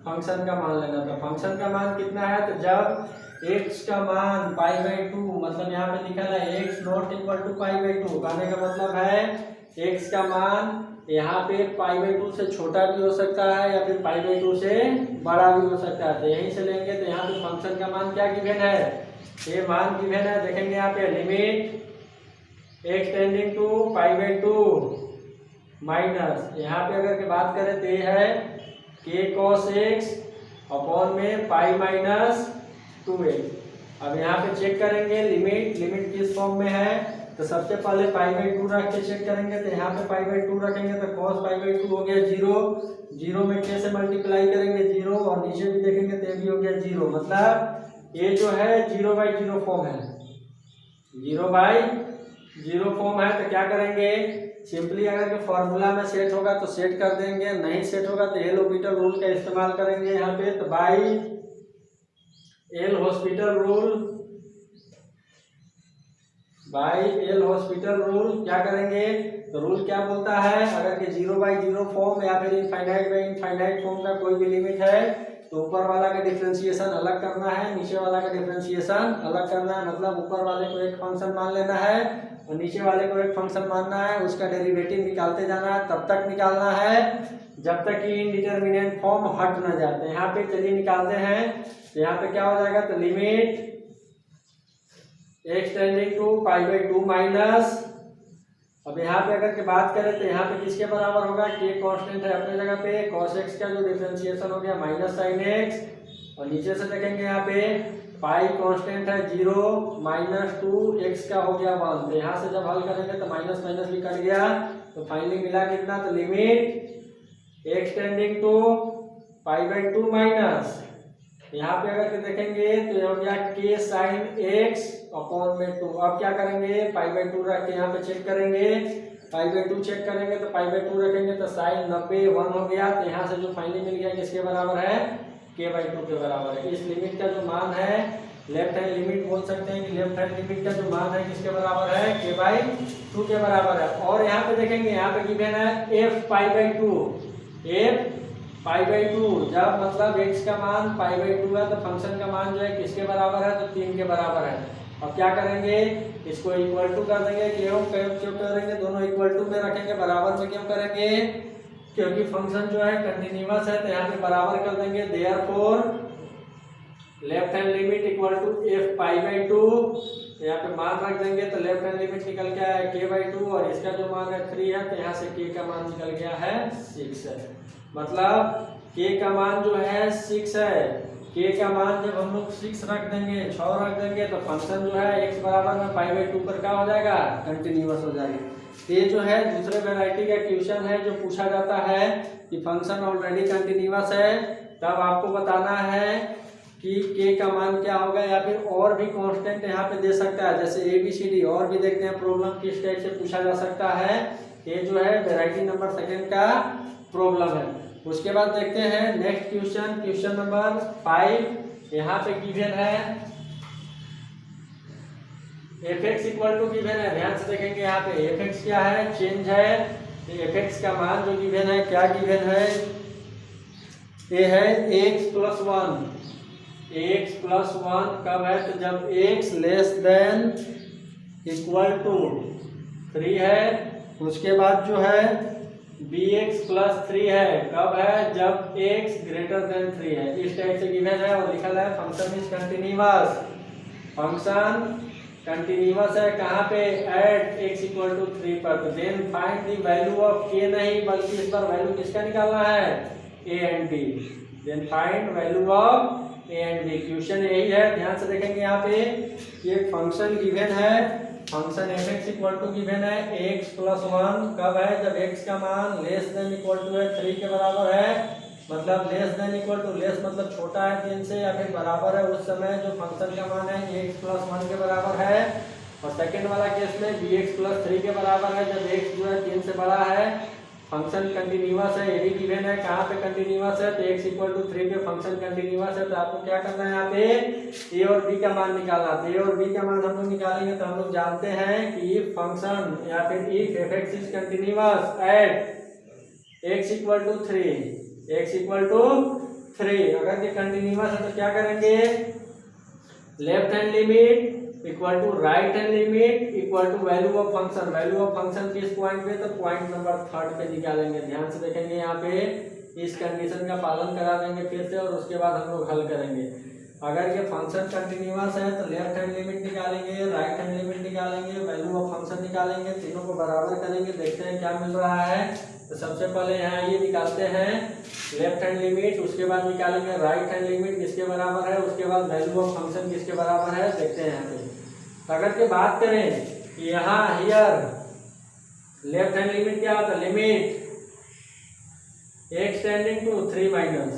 फंक्शन का मान लेना। तो फंक्शन का मान कितना है, तो जब x का मान पाई बाई 2, मतलब यहाँ पे लिखा है x not equal to pi by 2, कहने का मतलब है x का मान यहाँ पे पाई बाई 2 से छोटा भी हो सकता है या फिर पाई बाई 2 से बड़ा भी हो सकता है। तो यहीं से लेंगे, तो यहाँ पे फंक्शन का मान क्या गिवन है, ये मान गिवन है। देखेंगे यहाँ पे limit x tending to pi by 2 minus, यहाँ पे अगर के बात करें तो ये है k cos x अपॉन में पाई माइनस 2x। अब यहाँ पे चेक करेंगे लिमिट किस फॉर्म में है, तो सबसे पहले पाई बाई 2 रख के चेक करेंगे। तो यहाँ पे पाई बाई 2 रखेंगे तो cos पाई बाई 2 हो गया 0 में k से मल्टीप्लाई करेंगे 0, और नीचे भी देखेंगे तो ये भी हो गया 0, मतलब ये जो है 0/0 फॉर्म है, 0/0 फॉर्म है। तो क्या करेंगे, सिंपली अगर के फॉर्मूला में सेट होगा तो सेट कर देंगे, नहीं सेट होगा तो एल हॉस्पिटल रूल का इस्तेमाल करेंगे यहाँ पे। तो बाई एल हॉस्पिटल रूल क्या करेंगे, तो रूल क्या बोलता है, अगर के 0/0 फॉर्म या फिर इनफाइनाइट फॉर्म का कोई भी लिमिट है तो ऊपर वाला का डिफरेंशिएशन अलग करना है, नीचे वाला का डिफरेंशिएशन अलग करना है। मतलब ऊपर वाले को एक फंक्शन मान लेना है और नीचे वाले को एक फंक्शन मानना है, उसका डेरिवेटिव निकालते जाना है, तब तक निकालना है जब तक कि इनडिटरमिनेट फॉर्म हट ना जाते। यहाँ पे चलिए निकालते हैं। तो यहाँ पे क्या हो जाएगा, तो limit x tending to pi by 2 minus, अब यहाँ पे अगर के बात करें तो यहाँ पे किसके बराबर होगा, k कांस्टेंट है अपने जगह पे, cos x का जो डिफरेंशिएशन हो गया माइनस साइन x, और नीचे से देखेंगे यहाँ पे पाई कांस्टेंट है 0 -2 x का हो गया 1। तो यहाँ से जब हल करेंगे तो माइनस माइनस भी कट गया, तो फाइनली मिला कितना, तो limit x tending to π/2 minus, यहाँ पे अगर देखेंगे तो ये हो गया k sin x अपॉन में 2। अब क्या करेंगे, π/2 रख के यहाँ पे चेक करेंगे, π/2 चेक करेंगे तो π/2 रखेंगे तो साइन 90 1 हो गया। तो यहाँ से जो फाइनली मिल गया किसके बराबर है, k/2 के बराबर है। इस लिमिट का जो मान है, लेफ्ट हैंड लिमिट बोल सकते हैं कि लेफ्ट हैंड लिमिट का जो मान है किसके बराबर है, k/2 के बराबर है। और यहाँ पे देखेंगे, यहाँ पे गिवन है f π/2, f π/2, जब मतलब x का मान π/2 है तो फंक्शन का मान जो है किसके बराबर है, तो 3 के बराबर है। अब क्या करेंगे, इसको इक्वल टू कर देंगे, क्यों करेंगे, दोनों इक्वल टू में रखेंगे, बराबर में क्यों करेंगे, क्योंकि फंक्शन जो है कंटिन्यूअस है, तो यहाँ पे बराबर कर देंगे। Therefore left hand limit equal to f π/2, यहाँ पे मान रख देंगे तो लेफ्ट हैंड लिमिट निकल गया है k/2 और इसका जो मान है 3 है, तो यहाँ से k का मान निकल गया है 6 है। मतलब k का मान जो है 6 है। k का मान जब हम लोग 6 रख देंगे, 6 रख देंगे, तो फंक्शन जो है x बराबर में π/2 पर क्या हो जाएगा, कंटिन्यूअस हो जाएगा। ये जो है दूसरे वैरायटी का क्वेश्चन है जो पूछा जाता है कि फंक्शन ऑलरेडी कंटिन्यूअस है, तब आपको बताना है कि k का मान क्या होगा, या फिर और भी कांस्टेंट यहाँ पे दे सकता है, जैसे ABCD। और भी देखते हैं प्रॉब्लम किस टाइप से पूछा जा सकता है। ये जो है वैरायटी नंबर 2 का प्रॉब्लम है। उसके बाद देखते हैं नेक्स्ट क्वेश्चन, क्वेश्चन नंबर 5। यहाँ पे गिवन है fx इक्वल टू गिवन है, ध्यान से देखेंगे, यहाँ पे fx क्या है, चेंज है। fx का मान जो गिवन है, क्या गिवन है, ये है x + 1। x + 1 कब है, तो जब x less than equal to 3 है। उसके बाद जो है bx + 3 है, कब है, जब x ग्रेटर देन 3 है। इस टाइप से गिवन है और लिखा है function is continuous. Function continuous है कहाँ पे, एट x = 3 पर। तो then find the value of k, नहीं बल्कि इस पर वैल्यू किसका निकालना है, a and b। Then find value of a and b। Question यही है, ध्यान से देखेंगे। यहाँ पे ये फंक्शन गिवन है, function fx equal to given है x + 1, कब है, जब x का मान लेस देन इक्वल टू है 3 के बराबर है। मतलब less than equal to, less मतलब छोटा है 3 से, या फिर बराबर है, उस समय जो फंक्शन का मान है x + 1 के बराबर है। और सेकंड वाला केस में bx + 3 के बराबर है, जब x जो है 3 से बड़ा है। फंक्शन कंटिन्यूअस है, ये भी गिवन है, कहाँ पे कंटिन्यूअस है, तो x = 3 पे फंक्शन कंटिन्यूअस है। तो आपको क्या करना है, यहाँ पे a और b का मान निकालना। तो a और b का मान हम लोग निकालेंगे तो हम लोग जानते हैं कि if फंक्शन या फिर if fx is continuous at x = 3, x = 3, अगर ये कंटिन्यूअस है तो क्या करेंगे, left hand limit equal to right hand limit equal to value of function. Value of function किस पॉइंट पे, तो पॉइंट नंबर 3 पे निकालेंगे। ध्यान से देखेंगे, यहाँ पे इस कंडीशन का पालन करा देंगे फिर से, और उसके बाद हम लोग हल करेंगे। अगर ये फंक्शन कंटिन्यूअस है तो लेफ्ट हैंड लिमिट निकालेंगे, राइट हैंड लिमिट निकालेंगे, वैल्यू ऑफ फंक्शन निकालेंगे, तीनों को बराबर करेंगे, देखते हैं क्या मिल रहा है। तो सबसे पहले यहाँ ये निकालते हैं लेफ्ट हैंड लिमिट, उसके बाद निकालेंगे राइट हैंड लिमिट किसके बराबर है, उसके बाद वैल्यू ऑफ फंक्शन किसके बराबर है, देखते हैं यहाँ पे। अगर के बात करें यहाँ हियर लेफ्ट हैंड लिमिट क्या होता है, limit x tending to 3 minus,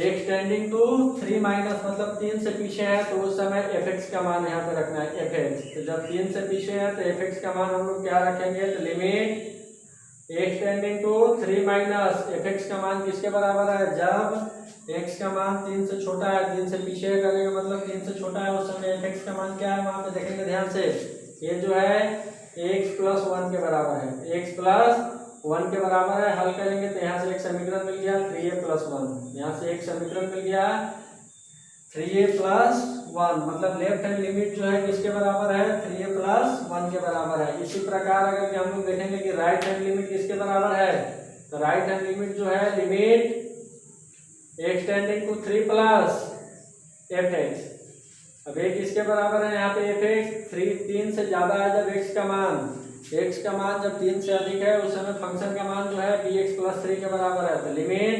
x tending to 3 minus मतलब 3 से पीछे है, तो उस समय fx का मान यहाँ पे रखना है fx। तो जब 3 से पीछे है तो fx का मान हम लोग क्या रखेंगे, तो limit x tending to 3 minus fx का मान किसके बराबर है, जब x का मान 3 से छोटा है, 3 से पीछे करेंगे मतलब 3 से छोटा है, उस समय fx का मान क्या है वहां पे देखेंगे ध्यान से। ये जो है x + 1 के बराबर है, x + 1 के बराबर है। हल करेंगे तो यहाँ से एक समीकरण मिल गया 3a + 1, यहाँ से एक समीकरण मिल गया 3a + 1, मतलब लेफ्ट हैंड लिमिट जो है किसके बराबर है, 3a + 1 के बराबर है। इसी प्रकार अगर हम लोग देखेंगे कि राइट हैंड लिमिट किसके बराबर है, तो राइट हैंड लिमिट जो है limit x tending to 3 + fx। अब ये किसके बराबर है, यहाँ पे fx 3 से ज्यादा है जब x का मान जब 3 से अधिक है, उस समय फंक्शन का मान जो है bx + 3 के बराबर है। तो limit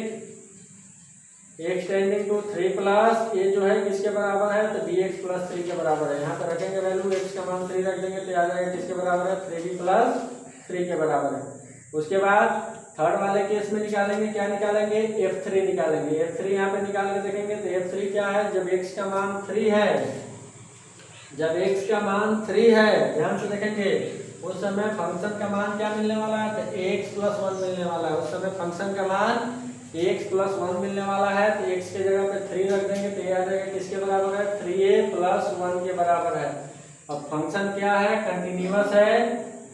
x tending to 3 plus ये जो है किसके बराबर है, तो bx प्लस 3 के बराबर है। यहाँ पर रखेंगे वैल्यू, x का मान 3 रख देंगे तो आ जाएगा किसके बराबर है, 3b प्लस 3 के बराबर है। उसके बाद थर्ड वाले केस में निकालेंगे, क्या निकालेंगे, f3 निकालेंगे। f3 यहाँ पे निकाल के देखेंगे तो f3 क्या है, जब x का मान 3 है, जब x का मान 3 है, ध्यान से देखेंगे उस समय फंक्शन का मान क्या मिलने वाला है, तो x प्लस 1 मिलने वाला है। उस समय फंक्शन का मान x प्लस 1 मिलने वाला है, तो x के जगह पे 3 रख देंगे तो ये आ जाएगा किसके बराबर है, 3a प्लस 1 के बराबर है। अब फंक्शन क्या है, कंटिन्यूअस है,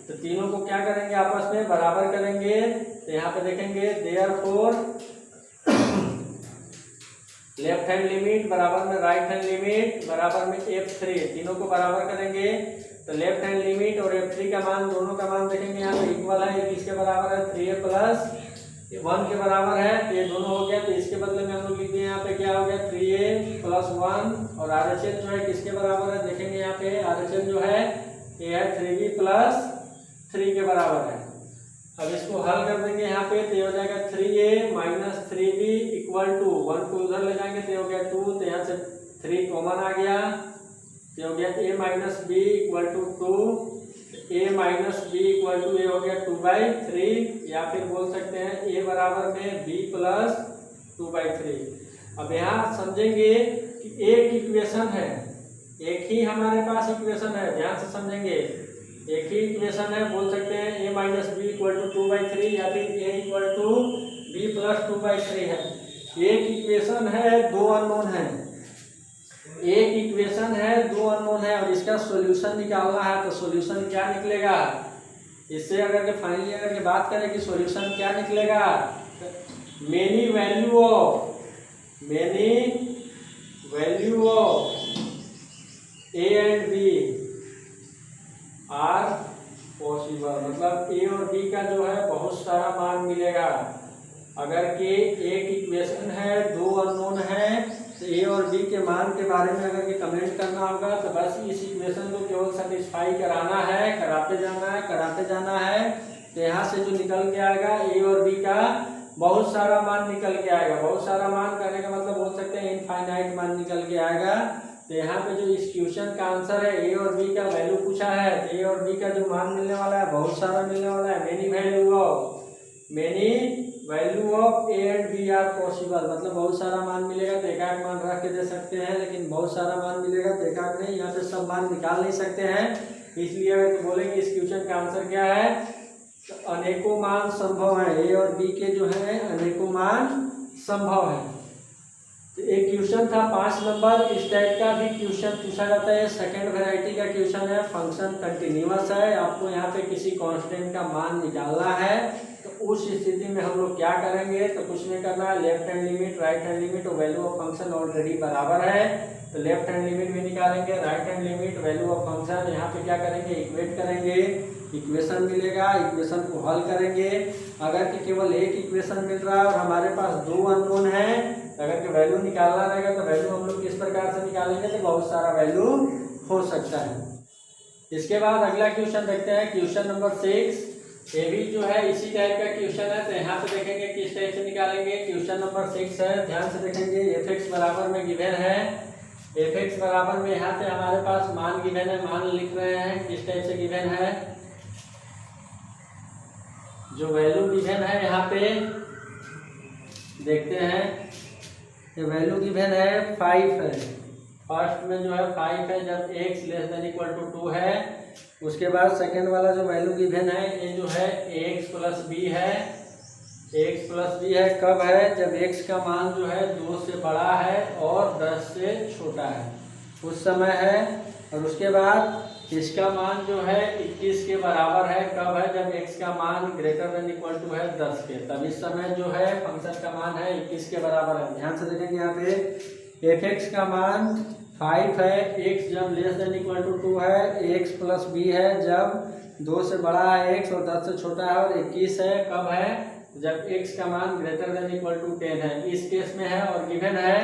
तो तीनों को क्या करेंगे, आपस में बराबर करेंगे। तो यहाँ पे देखेंगे देयरफॉर लेफ्ट हैंड लिमिट बराबर में राइट हैंड लिमिट बराबर में f3, तीनों को बराबर करेंगे तो लेफ्ट हैंड लिमिट और f3 का मान, दोनों का मान देखेंगे यहाँ पे इक्वल है, ये किसके बराबर है, 3a प्लस 1 के बराबर है। तो ये दोनों हो गया, तो इसके बदले में हम लोग लिख दिए यहाँ पे क्या हो गया, 3a प्लस 1 और RHS जो है किसके बराबर है, देखेंगे यहाँ पे RHS जो है ये है 3b प्लस 3 के बराबर है। अब इसको हल कर देंगे यहाँ पे, तो ये हो जाएगा 3a minus 3b equal to 1 को उधर ले जाएंगे तो ये हो गया 2, तो यहाँ से 3 कॉमन आ गया, ये हो गया a minus b equal to 2, a minus b equal to ये हो गया 2/3, या फिर बोल सकते हैं a बराबर में b प्लस 2/3। अब यहाँ समझेंगे कि एक इक्वेशन है, एक ही हमारे पास इक्वेशन है, ध्यान से समझेंगे, एक ही इक्वेशन है, बोल सकते हैं a minus b equal to 2/3 या फिर a equal to b plus 2/3 है। एक इक्वेशन है, दो अननोन है, एक इक्वेशन है, दो अननोन है और इसका सॉल्यूशन निकालना है, तो सॉल्यूशन क्या निकलेगा, इससे अगर के फाइनली अगर के बात करें कि सॉल्यूशन क्या निकलेगा, many value of a and b are possible, मतलब a और b का जो है बहुत सारा मान मिलेगा। अगर के एक इक्वेशन है, दो अननोन है, तो a और b के मान के बारे में अगर के कमेंट करना होगा तो बस इस इक्वेशन को केवल सेटिस्फाई कराना है, कराते जाना है। तो यहाँ से जो निकल के आएगा a और b का बहुत सारा मान निकल के आएगा। बहुत सारा मान करने का मतलब बोल सकते हैं इनफाइनाइट मान निकल के आएगा। तो यहाँ पे जो इस क्वेश्चन का आंसर है a और b का वैल्यू पूछा है, तो a और b का जो मान मिलने वाला है बहुत सारा मिलने वाला है। Many value of a and b are possible, मतलब बहुत सारा मान मिलेगा तो एकाक मान रख के दे सकते हैं, लेकिन बहुत सारा मान मिलेगा तो एकाक नहीं, यहाँ पे सब मान निकाल नहीं सकते हैं। इसलिए अगर बोलेंगे इस क्वेश्चन का आंसर क्या है, तो अनेकों मान संभव है, a और b के जो है अनेकों मान संभव है। तो एक क्वेश्चन था 5 नंबर, इस टाइप का भी क्वेश्चन पूछा जाता है। सेकंड वैरायटी का क्वेश्चन है, फंक्शन कंटिन्यूअस है, आपको यहाँ पे किसी कांस्टेंट का मान निकालना है। तो उस स्थिति में हम लोग क्या करेंगे, तो कुछ नहीं करना है, left hand limit right hand limit और वैल्यू ऑफ फंक्शन ऑलरेडी बराबर है, तो लेफ्ट हैंड लिमिट भी निकालेंगे, right hand limit value of function यहाँ पे क्या करेंगे, इक्वेट करेंगे, इक्वेशन मिलेगा, इक्वेशन को हल करेंगे। अगर कि केवल एक इक्वेशन मिल रहा है और हमारे पास दो अननोन है, अगर कि वैल्यू निकालना रहेगा तो वैल्यू हम लोग किस प्रकार से निकालेंगे, तो बहुत सारा वैल्यू हो सकता है। इसके बाद अगला क्वेश्चन देखते हैं, क्वेश्चन नंबर 6। ये भी जो है इसी टाइप का क्वेश्चन है, तो यहाँ पे देखेंगे किस टाइप से निकालेंगे। क्वेश्चन नंबर 6 है, ध्यान से देखेंगे, f(x) बराबर में गिवन है, f(x) बराबर में यहाँ पे हमारे पास मान गिवन है, मान लिख रहे हैं, किस टाइप से गिवन है, जो वैल्यू गिवन है यहाँ पे देखते हैं, ये वैल्यू गिवन है 5 है, फर्स्ट में जो है 5 है जब x less than equal to 2 है। उसके बाद सेकंड वाला जो वैल्यू गिवन है ये जो है ax प्लस b है, x प्लस b है, कब है, जब x का मान जो है 2 से बड़ा है और 10 से छोटा है, उस समय है। और उसके बाद इसका मान जो है 21 के बराबर है, कब है, जब x का मान ग्रेटर देन इक्वल टू है 10 के, तब इस समय जो है फंक्शन का मान है 21 के बराबर है। ध्यान से देखेंगे यहाँ पे f(x) का मान 5 है, x जब लेस देन इक्वल टू 2 है, ax प्लस b है जब 2 से बड़ा है x और 10 से छोटा है, और 21 है, कब है, जब x का मान ग्रेटर देन इक्वल टू 10 है, इस केस में है। और गिवन है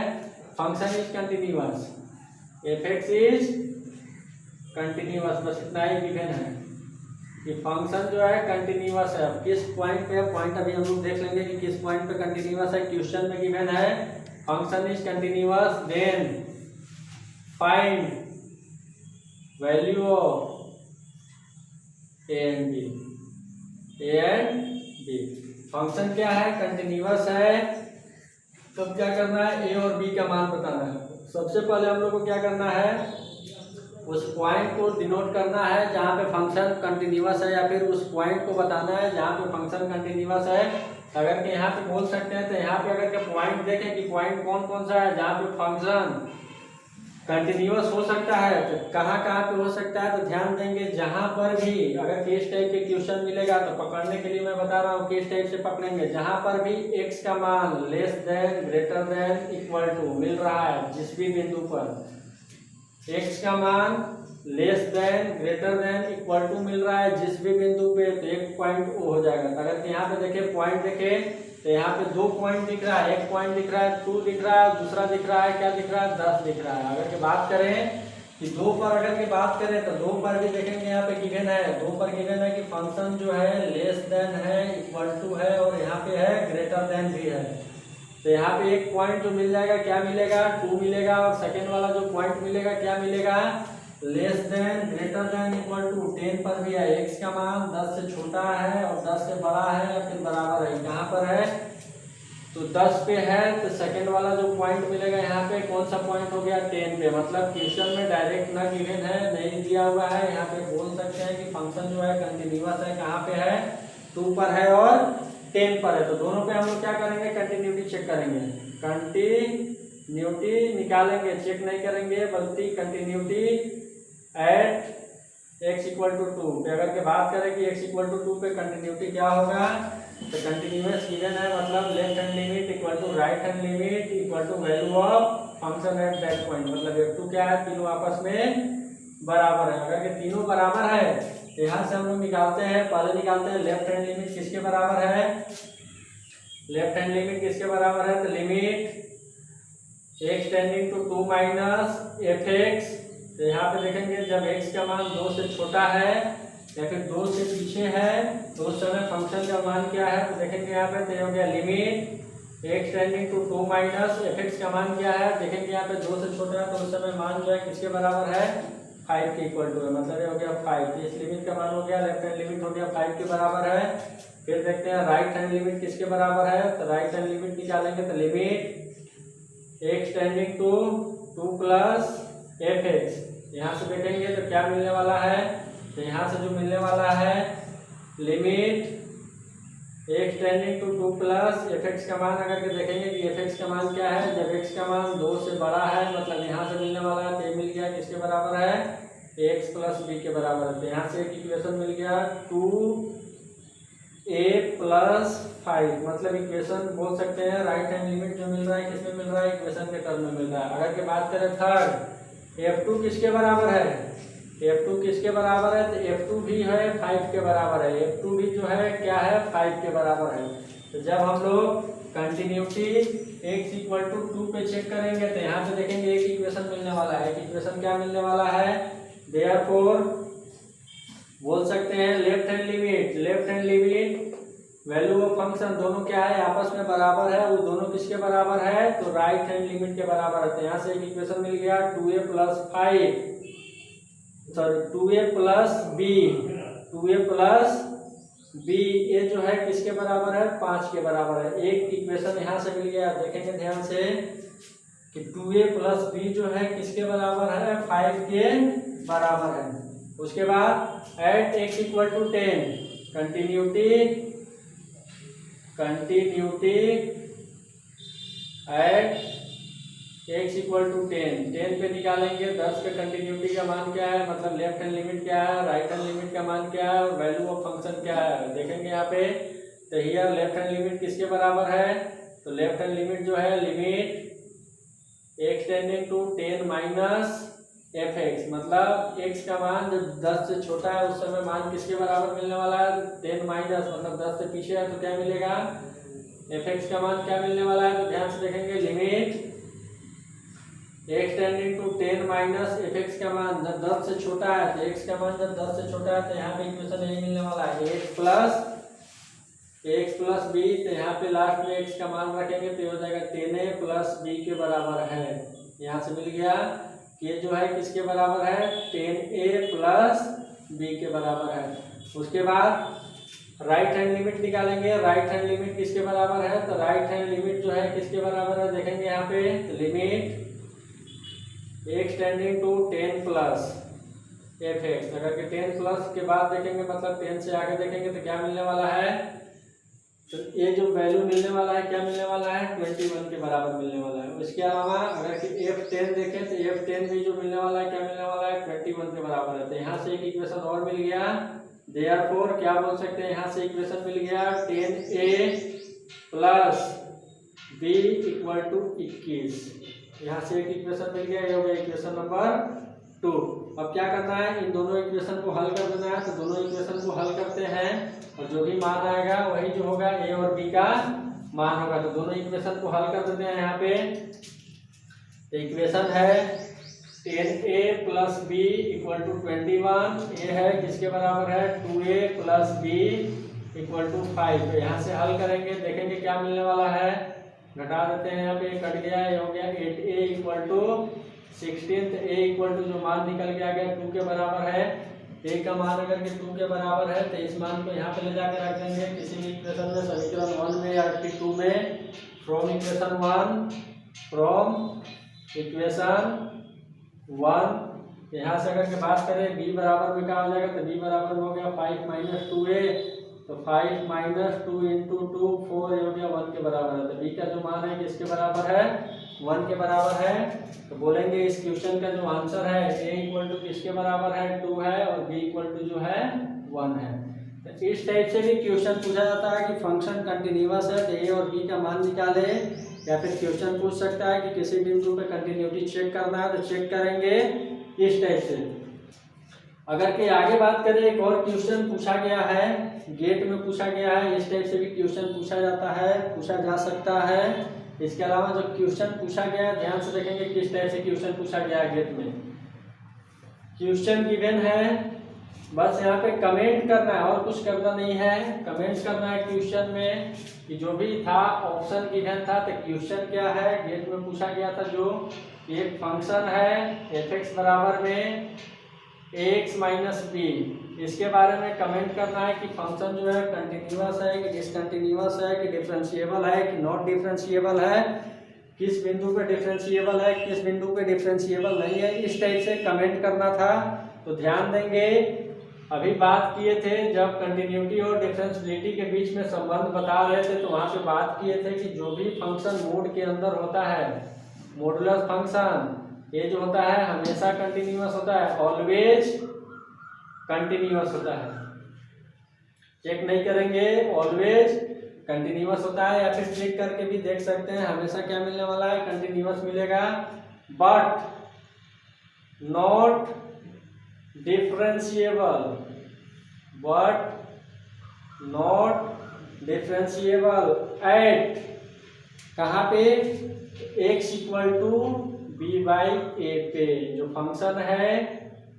function is continuous, f(x) is continuous, बस इतना ही गिवन है कि फंक्शन जो है कंटिन्यूअस है। किस पॉइंट पे, पॉइंट अभी हम लोग देख लेंगे कि किस पॉइंट पे कंटिन्यूअस है। क्वेश्चन में गिवन है function is continuous then find value of a and b. A and b function क्या है, कंटिन्यूअस है, तब क्या करना है, ए और बी का मान बताना है। सबसे पहले हम लोग को क्या करना है, उस पॉइंट को डिनोट करना है जहाँ पे फंक्शन कंटिन्यूअस है, या फिर उस पॉइंट को बताना है जहाँ पे फंक्शन कंटिन्यूअस है। अगर के यहाँ पे बोल सकते हैं तो यहाँ पे अगर के पॉइंट देखें कि पॉइंट कौन कौन सा है जहाँ पे फंक्शन कंटिन्यूअस हो सकता है, तो कहाँ कहाँ पे हो सकता है, तो ध्यान देंगे जहाँ पर भी अगर केस टाइप के क्वेश्चन मिलेगा तो पकड़ने के लिए मैं बता रहा हूँ केस टाइप से पकड़ेंगे। जहाँ पर भी x का मान less than greater than equal to मिल रहा है, जिस भी बिंदु पर x का मान less than greater than equal to मिल रहा है जिस भी बिंदु पे, तो एक पॉइंट ओ हो जाएगा। अगर यहाँ पे देखें पॉइंट देखें तो यहाँ पे 2 पॉइंट दिख रहा है, एक पॉइंट दिख रहा है 2 दिख रहा है, दूसरा दिख रहा है क्या दिख रहा है 10 दिख रहा है। अगर की बात करें कि 2 पर अगर की बात करें तो 2 पर भी देखेंगे यहाँ पे गिवन है, 2 पर गिवन है कि फंक्शन जो है लेस देन है, इक्वल टू है और यहाँ पे है ग्रेटर देन भी है। तो यहाँ पे एक पॉइंट जो मिल जाएगा क्या मिलेगा 2 मिलेगा, और सेकेंड वाला जो पॉइंट मिलेगा क्या मिलेगा less than greater than equal to 10 पर भी है, x का मान 10 से छोटा है और 10 से बड़ा है या फिर बराबर है, कहाँ पर है तो 10 पे है। तो सेकेंड वाला जो पॉइंट मिलेगा यहाँ पे कौन सा पॉइंट हो गया 10 पे। मतलब क्वेश्चन में डायरेक्ट ना गिवन है, नहीं दिया हुआ है, यहाँ पे बोल सकते हैं कि फंक्शन जो है कंटिन्यूअस है, कहाँ पे है 2 पर है और 10 पर है। तो दोनों पे हम लोग क्या करेंगे कंटिन्यूटी चेक करेंगे, कंटिन्यूटी निकालेंगे, चेक नहीं करेंगे बल्कि continuity at x equal to 2 पे अगर के बात करें कि x इक्वल टू 2 पे कंटिन्यूटी क्या होगा, तो कंटिन्यूअस गिवन है मतलब left hand limit equal to right hand limit equal to value of function at that point. मतलब f2 क्या है, तीनों आपस में बराबर है। अगर के तीनों बराबर है तो यहाँ से हम लोग निकालते हैं, पहले निकालते हैं लेफ्ट हैंड लिमिट किसके बराबर है, लेफ्ट हैंड लिमिट किसके बराबर है, तो limit x tending to 2 minus fx। तो यहाँ पे देखेंगे जब x का मान 2 से छोटा है या फिर 2 से पीछे है तो उस समय फंक्शन का मान क्या है, तो देखेंगे यहाँ पे तो हो गया limit x tending to 2 minus fx का मान क्या है, देखेंगे यहाँ पे 2 से छोटा है तो उस समय मान जो है किसके बराबर है 5 के इक्वल टू है, मतलब ये हो गया 5। तो इस लिमिट का मान हो गया, लेफ्ट हैंड लिमिट हो गया 5 के बराबर है। फिर देखते हैं राइट हैंड लिमिट किसके बराबर है, तो राइट हैंड लिमिट निकालेंगे तो limit x tending to 2 plus fx, यहाँ से देखेंगे तो क्या मिलने वाला है, तो यहाँ से जो मिलने वाला है limit x tending to 2 plus fx का मान अगर के देखेंगे कि fx का मान क्या है, जब x का मान 2 से बड़ा है मतलब यहाँ से मिलने वाला है, तो ये मिल गया किसके बराबर है x प्लस b के बराबर है। तो यहाँ से एक इक्वेशन मिल गया 2a प्लस 5, मतलब इक्वेशन बोल सकते हैं राइट हैंड लिमिट जो मिल रहा है किसमें मिल रहा है, इक्वेशन के टर्म में मिल रहा है। अगर के बात करें थर्ड f2 किसके बराबर है, f2 किसके बराबर है, तो f2 भी है 5 के बराबर है, f2 भी जो है क्या है 5 के बराबर है। तो जब हम लोग कंटिन्यूटी x इक्वल टू 2 पे चेक करेंगे तो यहाँ पे देखेंगे एक इक्वेशन मिलने वाला है, एक इक्वेशन क्या मिलने वाला है, देयरफॉर बोल सकते हैं left hand limit value of function दोनों क्या है आपस में बराबर है, वो दोनों किसके बराबर है, तो राइट हैंड लिमिट के बराबर है। तो यहाँ से एक इक्वेशन मिल गया 2a plus 5 sorry 2a plus b, ये जो है किसके बराबर है 5 के बराबर है। एक इक्वेशन यहाँ से मिल गया, देखेंगे ध्यान से कि 2a प्लस b जो है किसके बराबर है 5 के बराबर है। उसके बाद at x equal to 10 continuity at x equal to 10 पे निकालेंगे 10 पे कंटिन्यूटी का मान क्या है, मतलब लेफ्ट हैंड लिमिट क्या है, राइट हैंड लिमिट का मान क्या है और वैल्यू ऑफ फंक्शन क्या है। देखेंगे यहाँ पे तो हियर लेफ्ट हैंड लिमिट किसके बराबर है, तो लेफ्ट हैंड लिमिट जो है limit x tending to 10 minus fx, मतलब x का मान जब 10 से छोटा है उस समय मान किसके बराबर मिलने वाला है 10 माइनस, मतलब 10 से पीछे है तो क्या मिलेगा fx का मान क्या मिलने वाला है। तो ध्यान से देखेंगे limit x tending to 10 minus fx का मान जब 10 से छोटा है, तो x का मान जब 10 से छोटा है तो यहाँ पे इक्वेशन यही मिलने वाला है 8 प्लस एक्स प्लस बी, तो यहाँ पे लास्ट में एक्स का मान रखेंगे तो ये हो जाएगा 10a प्लस बी के बराबर है। यहाँ से मिल गया कि ये जो है किसके बराबर है, 10a प्लस बी के बराबर है। उसके बाद राइट हैंड लिमिट निकालेंगे। राइट हैंड लिमिट किसके बराबर है, तो राइट हैंड लिमिट जो है किसके बराबर है देखेंगे यहाँ पे, तो limit x tending to 10 plus fx, अगर कि 10 प्लस के बाद देखेंगे मतलब 10 से आगे देखेंगे तो क्या मिलने वाला है, तो ये जो वैल्यू मिलने वाला है क्या मिलने वाला है, 21 के बराबर मिलने वाला है। इसके अलावा अगर कि f10 देखें तो f10 भी जो मिलने वाला है क्या मिलने वाला है, 21 के बराबर है। तो यहाँ से एक इक्वेशन और मिल गया, देयरफॉर क्या बोल सकते हैं, यहाँ से इक्वेशन मिल गया 10a plus b equal to 21। यहाँ से एक इक्वेशन मिल गया, ये हो गया इक्वेशन नंबर 2। अब क्या करना है, इन दोनों इक्वेशन को हल कर देना है। तो दोनों इक्वेशन को हल करते हैं और जो भी मान आएगा वही जो होगा a और b का मान होगा। तो दोनों इक्वेशन को हल कर देते हैं। यहाँ पे इक्वेशन है 10a plus b equal to 21, ये है किसके बराबर है, 2a plus b equal to 5। तो यहाँ से हल करेंगे, देखेंगे क्या मिलने वाला है, घटा देते हैं, यहाँ पे कट गया, ये हो गया 8a इक्वल टू 16। तो a इक्वल टू जो मान निकल के आ गया 2 के बराबर है। a का मान अगर कि 2 के बराबर है तो इस मान को यहाँ पे ले जाकर रख देंगे किसी भी इक्वेशन में, समीकरण 1 में या 2 में, फ्रॉम इक्वेशन 1 यहाँ से अगर के बात करें b बराबर में क्या हो जाएगा, तो b बराबर में हो गया 5 माइनस 2a, तो 5 माइनस 2 इंटू 2 4, ये हो गया 1 के बराबर है। तो b का जो मान है किसके बराबर है, 1 के बराबर है। तो बोलेंगे इस क्वेश्चन का जो आंसर है a इक्वल टू किसके बराबर है, 2 है, और b इक्वल टू जो है 1 है। तो इस टाइप से भी क्वेश्चन पूछा जाता है कि फंक्शन कंटिन्यूअस है तो a और b का मान निकाले, या फिर क्वेश्चन पूछ सकता है कि किसी बिंदु पे कंटिन्यूटी चेक करना है तो चेक करेंगे इस टाइप से। अगर कि आगे बात करें, एक और क्वेश्चन पूछा गया है, गेट में पूछा गया है, इस टाइप से भी क्वेश्चन पूछा जाता है, पूछा जा सकता है। इसके अलावा जो क्वेश्चन पूछा गया है ध्यान से देखेंगे किस टाइप से क्वेश्चन पूछा गया है। गेट में क्वेश्चन गिवन है, बस यहाँ पे कमेंट करना है और कुछ करना नहीं है। कमेंट करना है क्वेश्चन में कि जो भी था ऑप्शन गिवन था, तो क्वेश्चन क्या है, गेट में पूछा गया था जो एक फंक्शन है fx बराबर में ax माइनस b, इसके बारे में कमेंट करना है कि फंक्शन जो है कंटिन्यूअस है कि डिसकंटिन्यूअस है कि डिफरेंशिएबल है कि नॉट डिफरेंशिएबल है, किस बिंदु पे डिफरेंशिएबल है किस बिंदु पे डिफरेंशिएबल नहीं है, इस टाइप से कमेंट करना था। तो ध्यान देंगे, अभी बात किए थे जब कंटिन्यूटी और डिफरेंशिएबिलिटी के बीच में संबंध बता रहे थे, तो वहाँ पे बात किए थे कि जो भी फंक्शन मोड के अंदर होता है, मॉडुलस फंक्शन, ये जो होता है हमेशा कंटिन्यूअस होता है, ऑलवेज कंटिन्यूअस होता है। चेक नहीं करेंगे, ऑलवेज कंटिन्यूअस होता है, या फिर चेक करके भी देख सकते हैं, हमेशा क्या मिलने वाला है, कंटिन्यूअस मिलेगा, बट नॉट डिफरेंशिएबल, एट कहाँ पे, x equal to b by a पे। जो फंक्शन है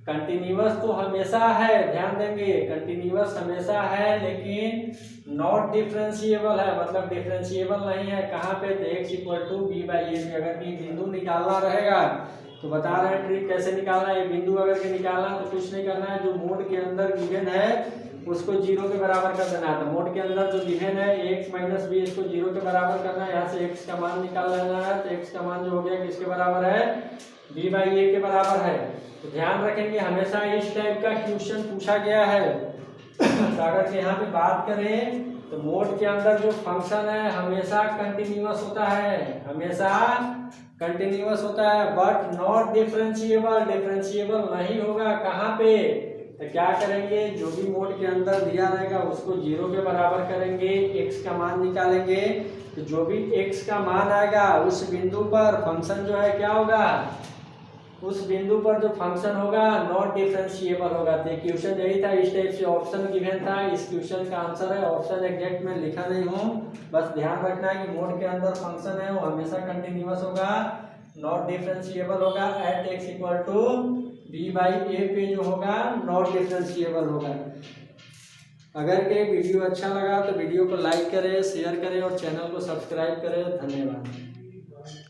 कंटिन्यूअस तो हमेशा है, ध्यान देंगे कंटिन्यूअस हमेशा है, लेकिन नॉट डिफरेंशिएबल है, मतलब डिफरेंशिएबल नहीं है। कहाँ पे, तो x equal to b by a पे। अगर कि बिंदु निकालना रहेगा तो बता रहे हैं ट्रिक कैसे निकालना है। बिंदु अगर के निकालना है तो कुछ नहीं करना है, जो मोड के अंदर गिवन है उसको 0 के बराबर कर देना है। तो मोड के अंदर जो गिवन है x माइनस बी, इसको 0 के बराबर करना है। यहाँ से x का मान निकाल लेना है, तो x का मान जो हो गया किसके बराबर है, b बाई ए के बराबर है। तो ध्यान रखेंगे हमेशा इस टाइप का क्वेश्चन पूछा गया है। तो अगर के यहाँ पे बात करें तो मोड के अंदर जो फंक्शन है हमेशा कंटिन्यूअस होता है, हमेशा कंटिन्यूअस होता है, बट नॉट डिफरेंशिएबल, डिफरेंशिएबल नहीं होगा। कहाँ पे, तो क्या करेंगे, जो भी मोड के अंदर दिया रहेगा उसको 0 के बराबर करेंगे, x का मान निकालेंगे, तो जो भी x का मान आएगा उस बिंदु पर फंक्शन जो है क्या होगा, उस बिंदु पर जो फंक्शन होगा नॉट डिफरेंशिएबल होगा। तो क्वेश्चन यही था, इस टाइप से ऑप्शन गिवन था। इस क्वेश्चन का आंसर है, ऑप्शन एग्जैक्ट में लिखा नहीं हूँ, बस ध्यान रखना है कि मोड के अंदर फंक्शन है वो हमेशा कंटिन्यूअस होगा, नॉट डिफरेंशिएबल होगा, at x equal to b by a पे जो होगा नॉट डिफरेंशिएबल होगा। अगर ये वीडियो अच्छा लगा तो वीडियो को लाइक करें, शेयर करें और चैनल को सब्सक्राइब करें। धन्यवाद।